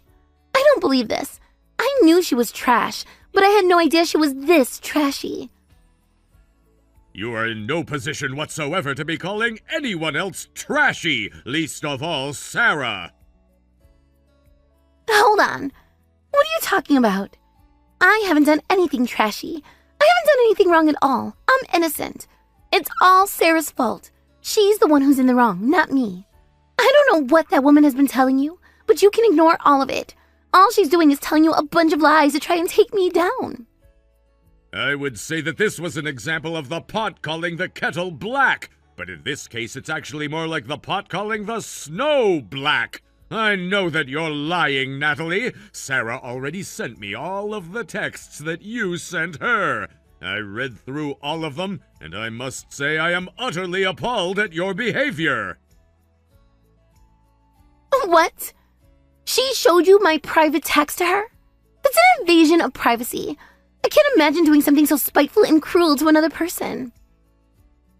S5: I don't believe this. I knew she was trash, but I had no idea she was this trashy.
S3: You are in no position whatsoever to be calling anyone else trashy, least of all Sarah.
S5: Hold on. What are you talking about? I haven't done anything trashy. I haven't done anything wrong at all. I'm innocent. It's all Sarah's fault. She's the one who's in the wrong, not me. I don't know what that woman has been telling you, but you can ignore all of it. All she's doing is telling you a bunch of lies to try and take me down.
S3: I would say that this was an example of the pot calling the kettle black, but in this case it's actually more like the pot calling the snow black. I know that you're lying, Natalie. Sarah already sent me all of the texts that you sent her. I read through all of them, and I must say I am utterly appalled at your behavior.
S5: What? She showed you my private text to her? That's an invasion of privacy. I can't imagine doing something so spiteful and cruel to another person.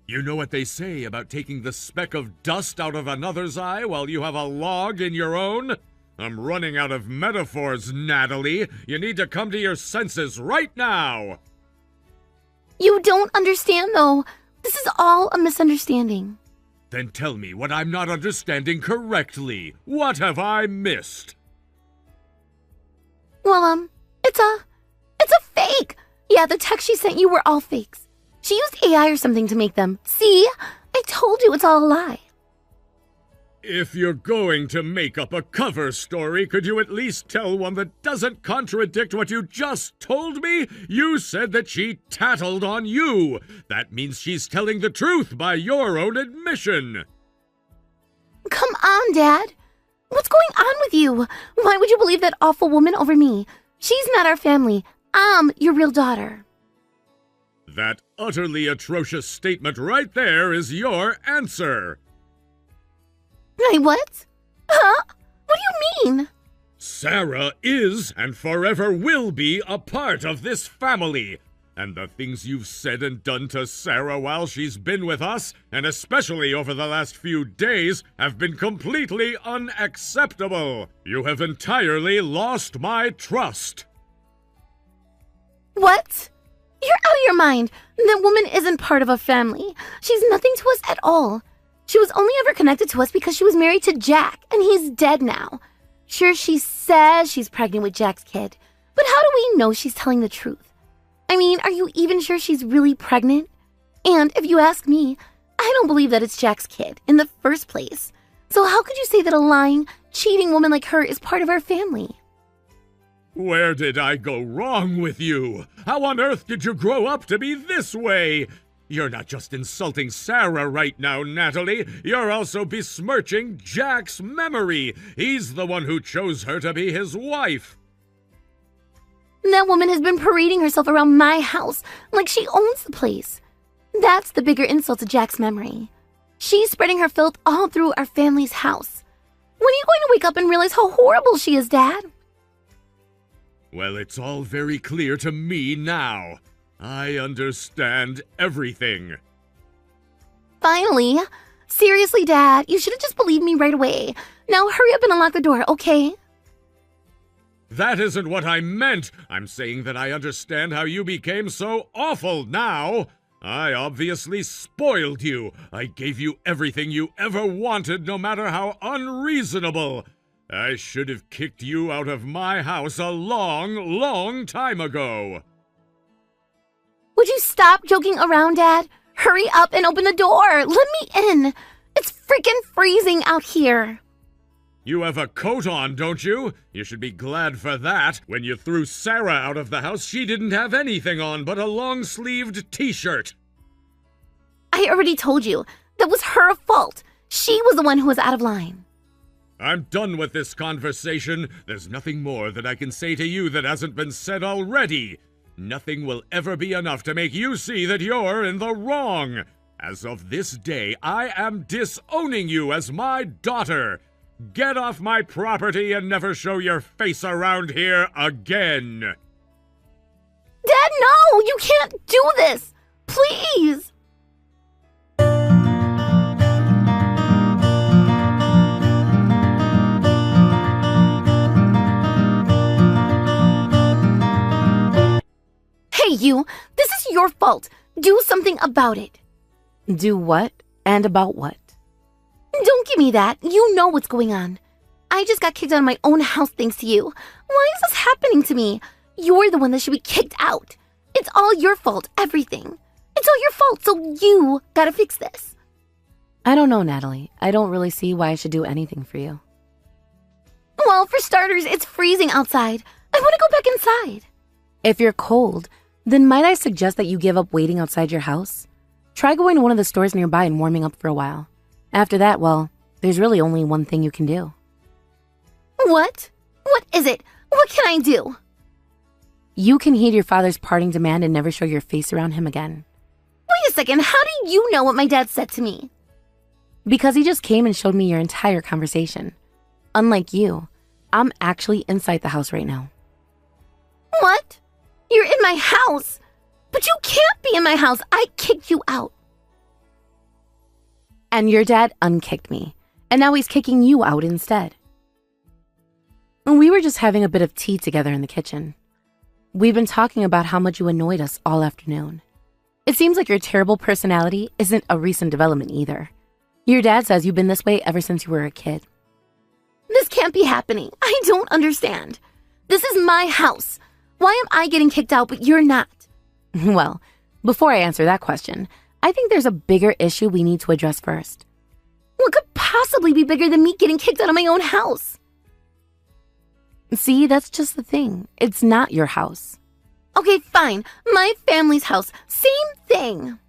S3: You know what they say about taking the speck of dust out of another's eye while you have a log in your own? I'm running out of metaphors, Natalie. You need to come to your senses right now.
S5: You don't understand, though. This is all a misunderstanding.
S3: Then tell me what I'm not understanding correctly. What have I missed?
S5: Well, it's a fake. Yeah, the texts she sent you were all fakes. She used AI or something to make them. See? I told you it's all a lie.
S3: If you're going to make up a cover story, could you at least tell one that doesn't contradict what you just told me? You said that she tattled on you. That means she's telling the truth by your own admission.
S5: Come on, Dad. What's going on with you? Why would you believe that awful woman over me? She's not our family. I'm your real daughter.
S3: That utterly atrocious statement right there is your answer.
S5: What? Huh? What do you mean?
S3: Sarah is and forever will be a part of this family. And the things you've said and done to Sarah while she's been with us, and especially over the last few days, have been completely unacceptable. You have entirely lost my trust.
S5: What? You're out of your mind. That woman isn't part of a family. She's nothing to us at all. She was only ever connected to us because she was married to Jack, and he's dead now. Sure, she says she's pregnant with Jack's kid, but how do we know she's telling the truth? I mean, are you even sure she's really pregnant? And if you ask me, I don't believe that it's Jack's kid in the first place. So how could you say that a lying, cheating woman like her is part of our family?
S3: Where did I go wrong with you? How on earth did you grow up to be this way? You're not just insulting Sarah right now, Natalie. You're also besmirching Jack's memory. He's the one who chose her to be his wife.
S5: That woman has been parading herself around my house like she owns the place. That's the bigger insult to Jack's memory. She's spreading her filth all through our family's house. When are you going to wake up and realize how horrible she is, Dad?
S3: Well, it's all very clear to me now. I understand everything.
S5: Finally. Seriously, Dad, you should have just believed me right away. Now hurry up and unlock the door, okay?
S3: That isn't what I meant. I'm saying that I understand how you became so awful now. I obviously spoiled you. I gave you everything you ever wanted, no matter how unreasonable. I should have kicked you out of my house a long, long time ago.
S5: Would you stop joking around, Dad? Hurry up and open the door. Let me in. It's freaking freezing out here.
S3: You have a coat on, don't you? You should be glad for that. When you threw Sarah out of the house, she didn't have anything on but a long-sleeved t-shirt.
S5: I already told you. That was her fault. She was the one who was out of line.
S3: I'm done with this conversation. There's nothing more that I can say to you that hasn't been said already. Nothing will ever be enough to make you see that you're in the wrong. As of this day, I am disowning you as my daughter. Get off my property and never show your face around here again.
S5: Dad, no! You can't do this! Please! Hey, you! This is your fault. Do something about it.
S2: Do what? And about what?
S5: Don't give me that. You know what's going on. I just got kicked out of my own house thanks to you. Why is this happening to me? You're the one that should be kicked out. It's all your fault, everything. It's all your fault, so you gotta fix this.
S2: I don't know, Natalie. I don't really see why I should do anything for you.
S5: Well, for starters, it's freezing outside. I want to go back inside.
S2: If you're cold, then might I suggest that you give up waiting outside your house? Try going to one of the stores nearby and warming up for a while. After that, well, there's really only one thing you can do.
S5: What? What is it? What can I do?
S2: you can heed your father's parting demand and never show your face around him again.
S5: Wait a second, how do you know what my dad said to me?
S2: Because he just came and showed me your entire conversation. Unlike you, I'm actually inside the house right now.
S5: What? You're in my house? But you can't be in my house. I kicked you out.
S2: And your dad unkicked me, and now he's kicking you out instead. We were just having a bit of tea together in the kitchen. We've been talking about how much you annoyed us all afternoon. It seems like your terrible personality isn't a recent development either. Your dad says you've been this way ever since you were a kid.
S5: This can't be happening. I don't understand. This is my house. Why am I getting kicked out but you're not?
S2: Well, before I answer that question, I think there's a bigger issue we need to address first.
S5: What could possibly be bigger than me getting kicked out of my own house?
S2: See, that's just the thing. It's not your house.
S5: Okay, fine. My family's house. Same thing.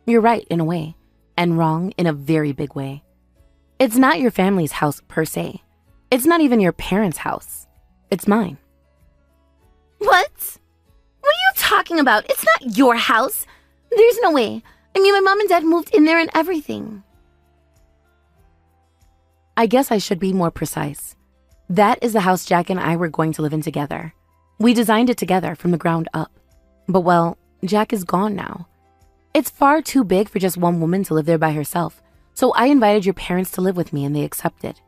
S2: You're right in a way, and wrong in a very big way. It's not your family's house per se. It's not even your parents' house. It's mine.
S5: What? What are you talking about? It's not your house. There's no way. I mean, my mom and dad moved in there and everything.
S2: I guess I should be more precise. That is the house Jack and I were going to live in together. We designed it together from the ground up. But well, Jack is gone now. It's far too big for just one woman to live there by herself, so I invited your parents to live with me and they accepted.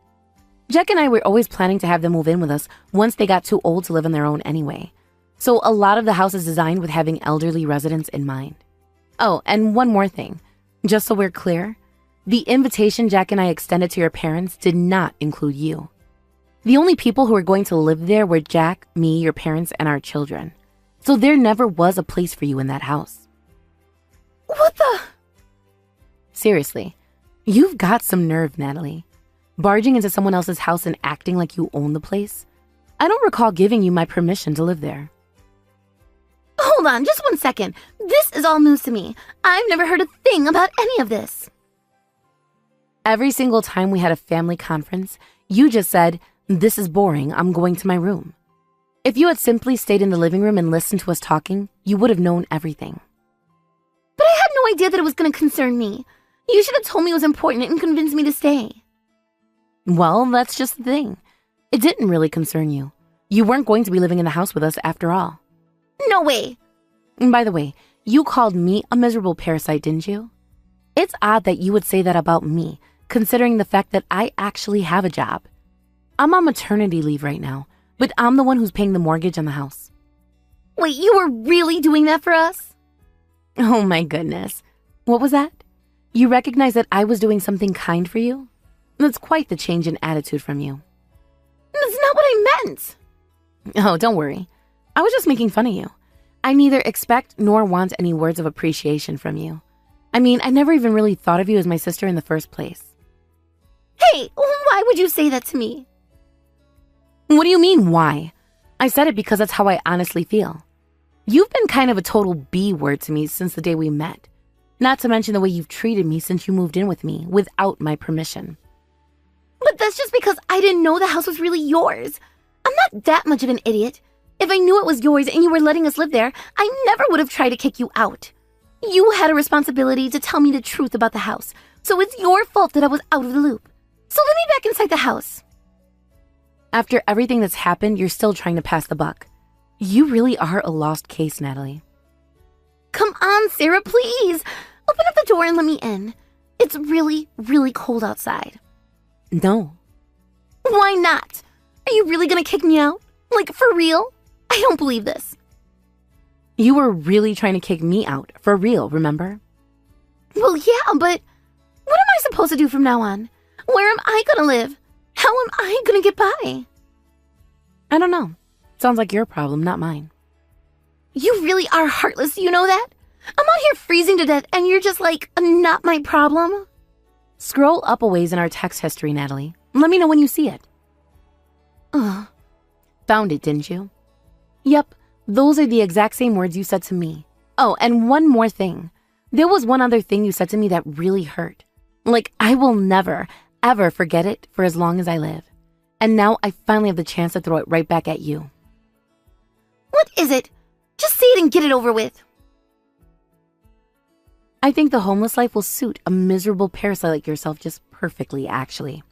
S2: Jack and I were always planning to have them move in with us once they got too old to live on their own anyway. So a lot of the house is designed with having elderly residents in mind. Oh, and one more thing. Just so we're clear, the invitation Jack and I extended to your parents did not include you. The only people who were going to live there were Jack, me, your parents, and our children. So there never was a place for you in that house.
S5: What the?
S2: Seriously, you've got some nerve, Natalie. Barging into someone else's house and acting like you own the place. I don't recall giving you my permission to live there.
S5: Hold on, just 1 second. This is all news to me. I've never heard a thing about any of this.
S2: Every single time we had a family conference, you just said, "This is boring, I'm going to my room." If you had simply stayed in the living room and listened to us talking, you would have known everything.
S5: But I had no idea that it was going to concern me. You should have told me it was important and convinced me to stay.
S2: Well, that's just the thing. It didn't really concern you. You weren't going to be living in the house with us after all.
S5: No way.
S2: And by the way, you called me a miserable parasite, didn't you? It's odd that you would say that about me, considering the fact that I actually have a job. I'm on maternity leave right now, but I'm the one who's paying the mortgage on the house.
S5: Wait, you were really doing that for us?
S2: Oh my goodness. What was that? You recognize that I was doing something kind for you? That's quite the change in attitude from you.
S5: That's not what I meant.
S2: Oh, don't worry. I was just making fun of you. I neither expect nor want any words of appreciation from you. I mean, I never even really thought of you as my sister in the first place.
S5: Hey, why would you say that to me?
S2: What do you mean, why? I said it because that's how I honestly feel. You've been kind of a total B word to me since the day we met. Not to mention the way you've treated me since you moved in with me without my permission.
S5: But that's just because I didn't know the house was really yours. I'm not that much of an idiot. If I knew it was yours and you were letting us live there, I never would have tried to kick you out. You had a responsibility to tell me the truth about the house, so it's your fault that I was out of the loop. So let me back inside the house.
S2: After everything that's happened, you're still trying to pass the buck. You really are a lost case, Natalie.
S5: Come on, Sarah, please. Open up the door and let me in. It's really, really cold outside.
S2: No.
S5: Why not? Are you really gonna kick me out? Like, for real? I don't believe this.
S2: You were really trying to kick me out, for real, remember?
S5: Well, yeah, but what am I supposed to do from now on? Where am I gonna live? How am I gonna get by?
S2: I don't know. Sounds like your problem, not mine.
S5: You really are heartless, you know that? I'm out here freezing to death and you're just like, not my problem?
S2: Scroll up a ways in our text history, Natalie. Let me know when you see it.
S5: Ugh.
S2: Found it, didn't you? Yep, those are the exact same words you said to me. Oh, and one more thing. There was one other thing you said to me that really hurt. Like, I will never, ever forget it for as long as I live. And now I finally have the chance to throw it right back at you.
S5: What is it? Just say it and get it over with.
S2: I think the homeless life will suit a miserable parasite like yourself just perfectly, actually.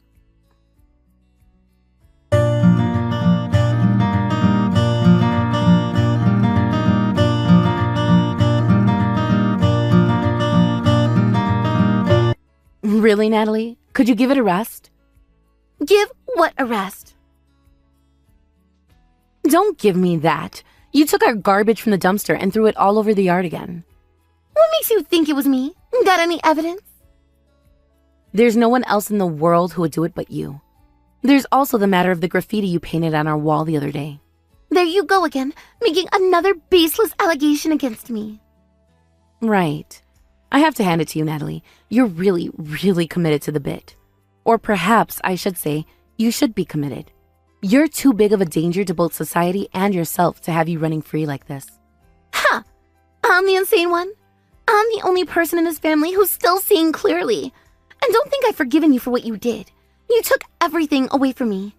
S2: Really, Natalie? Could you give it a rest?
S5: Give what a rest?
S2: Don't give me that. You took our garbage from the dumpster and threw it all over the yard again.
S5: What makes you think it was me? Got any evidence?
S2: There's no one else in the world who would do it but you. There's also the matter of the graffiti you painted on our wall the other day.
S5: There you go again, making another baseless allegation against me.
S2: Right. I have to hand it to you, Natalie. You're really, really committed to the bit. Or perhaps I should say, you should be committed. You're too big of a danger to both society and yourself to have you running free like this.
S5: Ha! I'm the insane one. I'm the only person in this family who's still seeing clearly. And don't think I've forgiven you for what you did. You took everything away from me.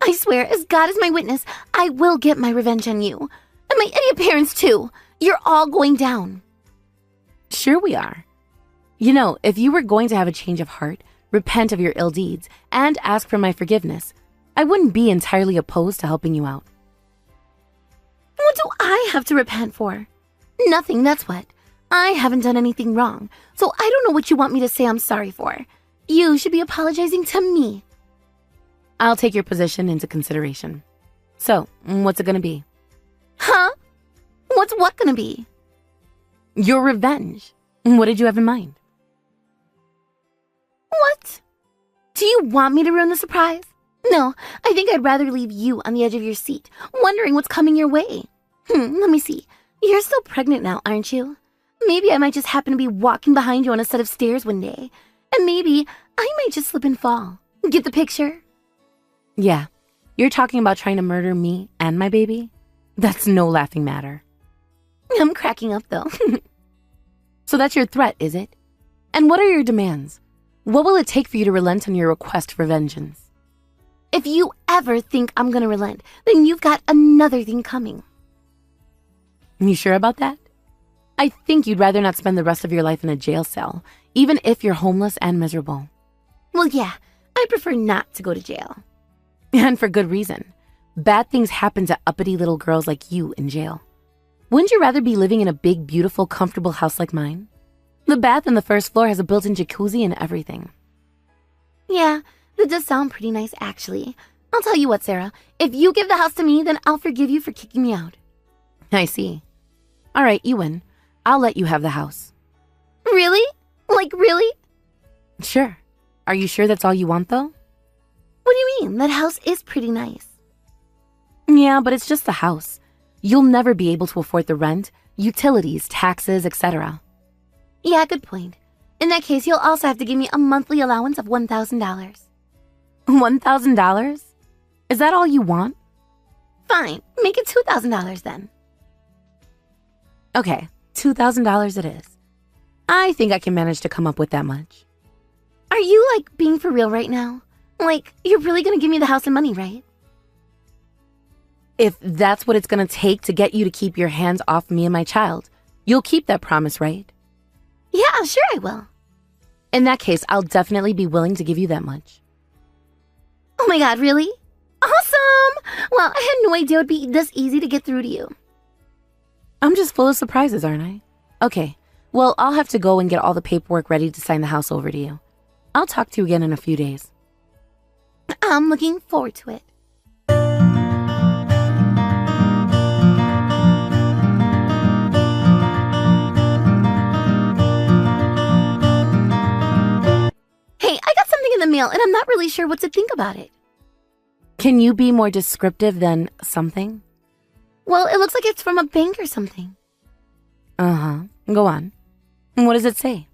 S5: I swear, as God is my witness, I will get my revenge on you. And my idiot parents too. You're all going down.
S2: Sure we are. You know, if you were going to have a change of heart, repent of your ill deeds, and ask for my forgiveness, I wouldn't be entirely opposed to helping you out.
S5: What do I have to repent for? Nothing, that's what. I haven't done anything wrong, so I don't know what you want me to say I'm sorry for. You should be apologizing to me.
S2: I'll take your position into consideration. So, what's it gonna be?
S5: Huh? What's what gonna be?
S2: Your revenge. What did you have in mind?
S5: What? Do you want me to ruin the surprise? No, I think I'd rather leave you on the edge of your seat, wondering what's coming your way. Let me see. You're still pregnant now, aren't you? Maybe I might just happen to be walking behind you on a set of stairs one day. And maybe I might just slip and fall. Get the picture?
S2: Yeah, you're talking about trying to murder me and my baby? That's no laughing matter.
S5: I'm cracking up though.
S2: So that's your threat, is it? And what are your demands? What will it take for you to relent on your request for vengeance?
S5: If you ever think I'm gonna relent, then you've got another thing coming.
S2: You sure about that? I think you'd rather not spend the rest of your life in a jail cell, even if you're homeless and miserable.
S5: Well, yeah, I prefer not to go to jail.
S2: And for good reason. Bad things happen to uppity little girls like you in jail. Wouldn't you rather be living in a big, beautiful, comfortable house like mine? The bath on the first floor has a built-in jacuzzi and everything.
S5: Yeah, that does sound pretty nice, actually. I'll tell you what, Sarah. If you give the house to me, then I'll forgive you for kicking me out.
S2: I see. All right, you win. I'll let you have the house.
S5: Really? Like, really?
S2: Sure. Are you sure that's all you want, though?
S5: What do you mean? That house is pretty nice.
S2: Yeah, but it's just a house. You'll never be able to afford the rent, utilities, taxes, etc.
S5: Yeah, good point. In that case, you'll also have to give me a monthly allowance of $1,000.
S2: $1,000? Is that all you want?
S5: Fine, make it $2,000 then.
S2: Okay, $2,000 it is. I think I can manage to come up with that much.
S5: Are you, like, being for real right now? Like, you're really gonna give me the house and money, right?
S2: If that's what it's gonna take to get you to keep your hands off me and my child, you'll keep that promise, right?
S5: Yeah, sure I will.
S2: In that case, I'll definitely be willing to give you that much.
S5: Oh my god, really? Awesome! Well, I had no idea it would be this easy to get through to you.
S2: I'm just full of surprises, aren't I? Okay, well, I'll have to go and get all the paperwork ready to sign the house over to you. I'll talk to you again in a few days.
S5: I'm looking forward to it. Hey, I got something in the mail and I'm not really sure what to think about it.
S2: Can you be more descriptive than something?
S5: Well, it looks like it's from a bank or something.
S2: Uh-huh. Go on. What does it say?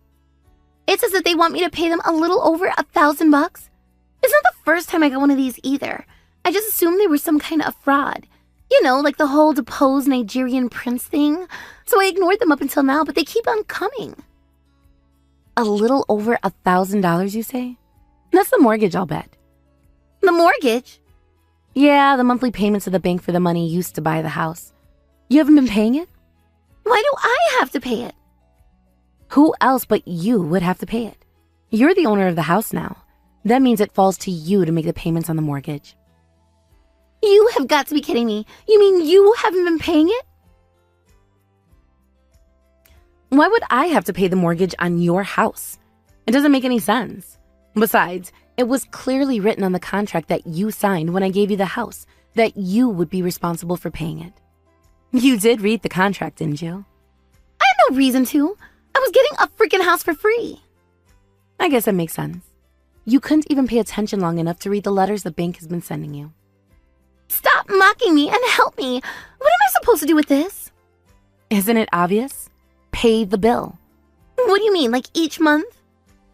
S5: It says that they want me to pay them a little over $1,000. It's not the first time I got one of these either. I just assumed they were some kind of fraud. You know, like the whole deposed Nigerian prince thing. So I ignored them up until now, but they keep on coming.
S2: A little over $1,000, you say? That's the mortgage, I'll bet.
S5: The mortgage?
S2: Yeah, the monthly payments to the bank for the money used to buy the house. You haven't been paying it?
S5: Why do I have to pay it?
S2: Who else but you would have to pay it? You're the owner of the house now. That means it falls to you to make the payments on the mortgage.
S5: You have got to be kidding me. You mean you haven't been paying it?
S2: Why would I have to pay the mortgage on your house? It doesn't make any sense. Besides, it was clearly written on the contract that you signed when I gave you the house that you would be responsible for paying it. You did read the contract, didn't you?
S5: I had no reason to. I was getting a freaking house for free.
S2: I guess that makes sense. You couldn't even pay attention long enough to read the letters the bank has been sending you.
S5: Stop mocking me and help me. What am I supposed to do with this?
S2: Isn't it obvious? Pay the bill.
S5: What do you mean, like each month?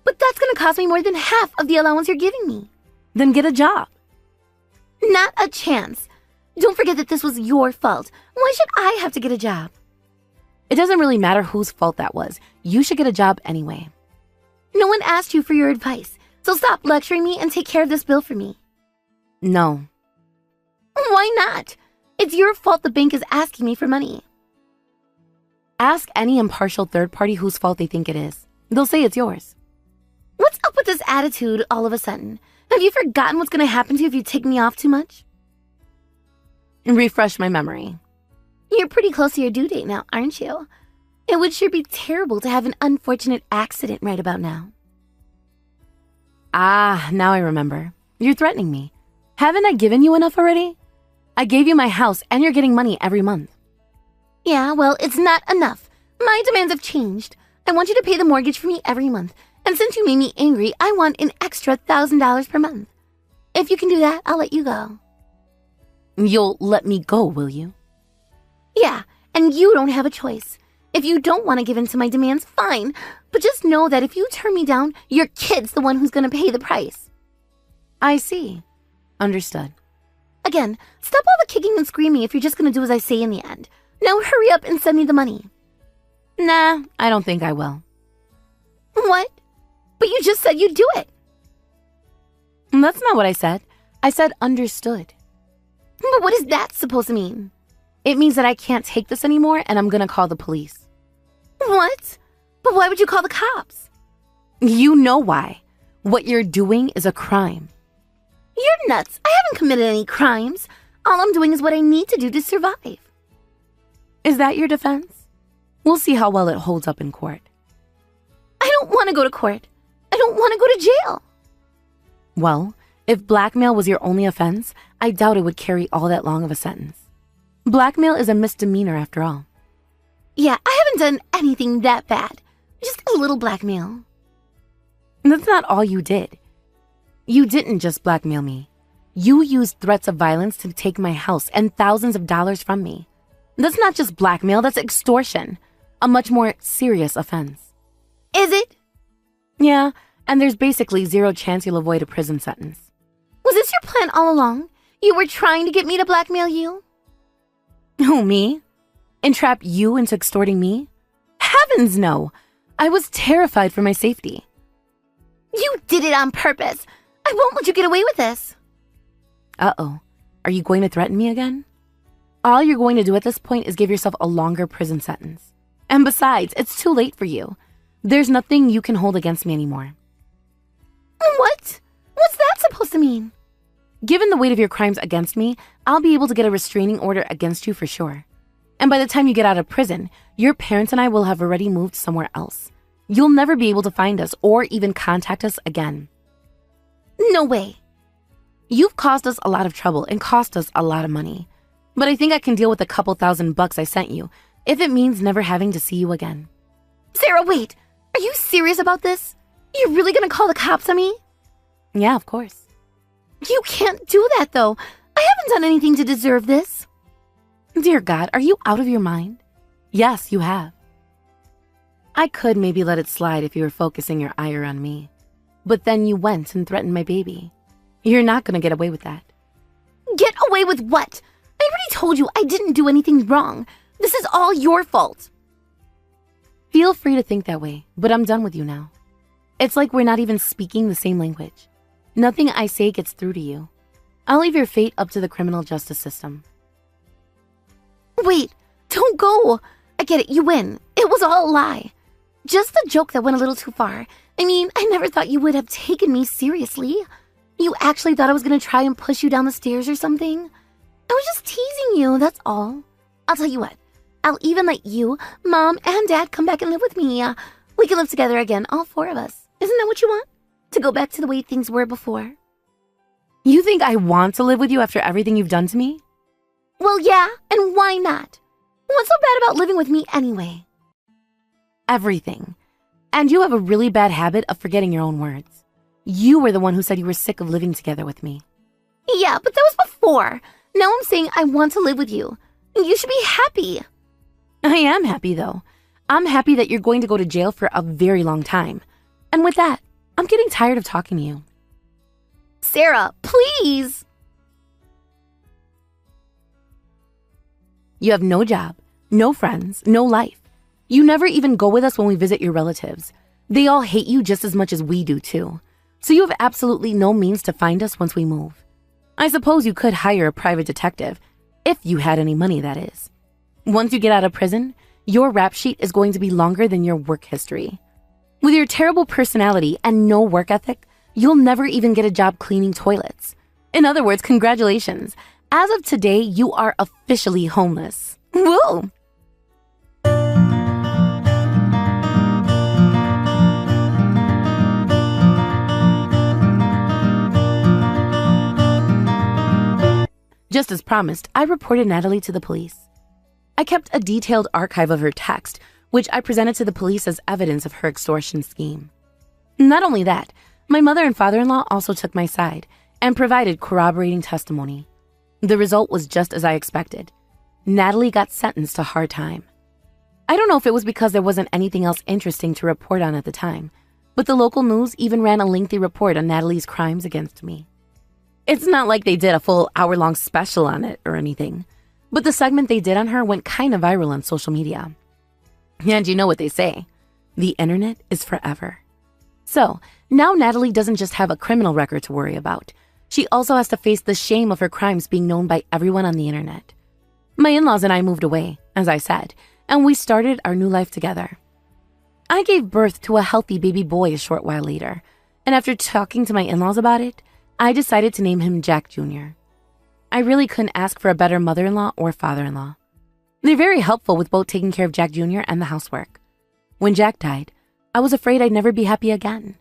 S5: But that's going to cost me more than half of the allowance you're giving me.
S2: Then get a job.
S5: Not a chance. Don't forget that this was your fault. Why should I have to get a job?
S2: It doesn't really matter whose fault that was. You should get a job anyway.
S5: No one asked you for your advice, so stop lecturing me and take care of this bill for me.
S2: No.
S5: Why not? It's your fault the bank is asking me for money.
S2: Ask any impartial third party whose fault they think it is. They'll say it's yours.
S5: What's up with this attitude all of a sudden? Have you forgotten what's going to happen to you if you tick me off too much?
S2: Refresh my memory.
S5: You're pretty close to your due date now, aren't you? It would sure be terrible to have an unfortunate accident right about now.
S2: Ah, now I remember. You're threatening me. Haven't I given you enough already? I gave you my house and you're getting money every month.
S5: Yeah, well, it's not enough. My demands have changed. I want you to pay the mortgage for me every month. And since you made me angry, I want an extra $1,000 per month. If you can do that, I'll let you go.
S2: You'll let me go, will you?
S5: Yeah, and you don't have a choice. If you don't want to give in to my demands, fine. But just know that if you turn me down, your kid's the one who's going to pay the price.
S2: I see. Understood.
S5: Again, stop all the kicking and screaming if you're just going to do as I say in the end. Now hurry up and send me the money.
S2: Nah, I don't think I will.
S5: What? But you just said you'd do it.
S2: That's not what I said. I said understood.
S5: But what is that supposed to mean?
S2: It means that I can't take this anymore and I'm gonna call the police.
S5: What? But why would you call the cops?
S2: You know why. What you're doing is a crime.
S5: You're nuts. I haven't committed any crimes. All I'm doing is what I need to do to survive.
S2: Is that your defense? We'll see how well it holds up in court.
S5: I don't want to go to court. I don't want to go to jail.
S2: Well, if blackmail was your only offense, I doubt it would carry all that long of a sentence. Blackmail is a misdemeanor after all.
S5: Yeah, I haven't done anything that bad. Just a little blackmail.
S2: That's not all you did. You didn't just blackmail me. You used threats of violence to take my house and thousands of dollars from me. That's not just blackmail, that's extortion. A much more serious offense.
S5: Is it?
S2: Yeah, and there's basically zero chance you'll avoid a prison sentence.
S5: Was this your plan all along? You were trying to get me to blackmail you?
S2: Who, me? Entrap you into extorting me? Heavens no! I was terrified for my safety.
S5: You did it on purpose. I won't let you get away with this.
S2: Uh-oh. Are you going to threaten me again? All you're going to do at this point is give yourself a longer prison sentence. And besides, it's too late for you. There's nothing you can hold against me anymore.
S5: What? What's that supposed to mean?
S2: Given the weight of your crimes against me, I'll be able to get a restraining order against you for sure. And by the time you get out of prison, your parents and I will have already moved somewhere else. You'll never be able to find us or even contact us again.
S5: No way.
S2: You've caused us a lot of trouble and cost us a lot of money. But I think I can deal with a couple $1,000 I sent you if it means never having to see you again.
S5: Sarah, wait. Are you serious about this? You're really gonna call the cops on me?
S2: Yeah, of course.
S5: You can't do that, though. I haven't done anything to deserve this.
S2: Dear God, are you out of your mind? Yes, you have. I could maybe let it slide if you were focusing your ire on me. But then you went and threatened my baby. You're not going to get away with that.
S5: Get away with what? I already told you I didn't do anything wrong. This is all your fault.
S2: Feel free to think that way, but I'm done with you now. It's like we're not even speaking the same language. Nothing I say gets through to you. I'll leave your fate up to the criminal justice system.
S5: Wait, Don't go. I get it, you win. It was all a lie. Just a joke that went a little too far. I mean, I never thought you would have taken me seriously. You actually thought I was gonna try and push you down the stairs or something? I was just teasing you, that's all. I'll tell you what. I'll even let you, Mom, and Dad come back and live with me. We can live together again, all 4 of us. Isn't that what you want? To go back to the way things were before?
S2: You think I want to live with you after everything you've done to me?
S5: Well, yeah, and why not? What's so bad about living with me anyway?
S2: Everything. And you have a really bad habit of forgetting your own words. You were the one who said you were sick of living together with me.
S5: Yeah, but that was before. Now I'm saying I want to live with you. You should be happy.
S2: I am happy, though. I'm happy that you're going to go to jail for a very long time. And with that, I'm getting tired of talking to you.
S5: Sarah, please.
S2: You have no job, no friends, no life. You never even go with us when we visit your relatives. They all hate you just as much as we do, too. So you have absolutely no means to find us once we move. I suppose you could hire a private detective, if you had any money, that is. Once you get out of prison, your rap sheet is going to be longer than your work history. With your terrible personality and no work ethic, you'll never even get a job cleaning toilets. In other words, congratulations. As of today, you are officially homeless. Whoa! Just as promised, I reported Natalie to the police. I kept a detailed archive of her text, which I presented to the police as evidence of her extortion scheme. Not only that, my mother and father-in-law also took my side and provided corroborating testimony. The result was just as I expected. Natalie got sentenced to hard time. I don't know if it was because there wasn't anything else interesting to report on at the time, but the local news even ran a lengthy report on Natalie's crimes against me. It's not like they did a full hour-long special on it or anything, but the segment they did on her went kind of viral on social media. And you know what they say, the internet is forever. So, now Natalie doesn't just have a criminal record to worry about. She also has to face the shame of her crimes being known by everyone on the internet. My in-laws and I moved away, as I said, and we started our new life together. I gave birth to a healthy baby boy a short while later, and after talking to my in-laws about it, I decided to name him Jack Jr. I really couldn't ask for a better mother-in-law or father-in-law. They're very helpful with both taking care of Jack Jr. and the housework. When Jack died, I was afraid I'd never be happy again.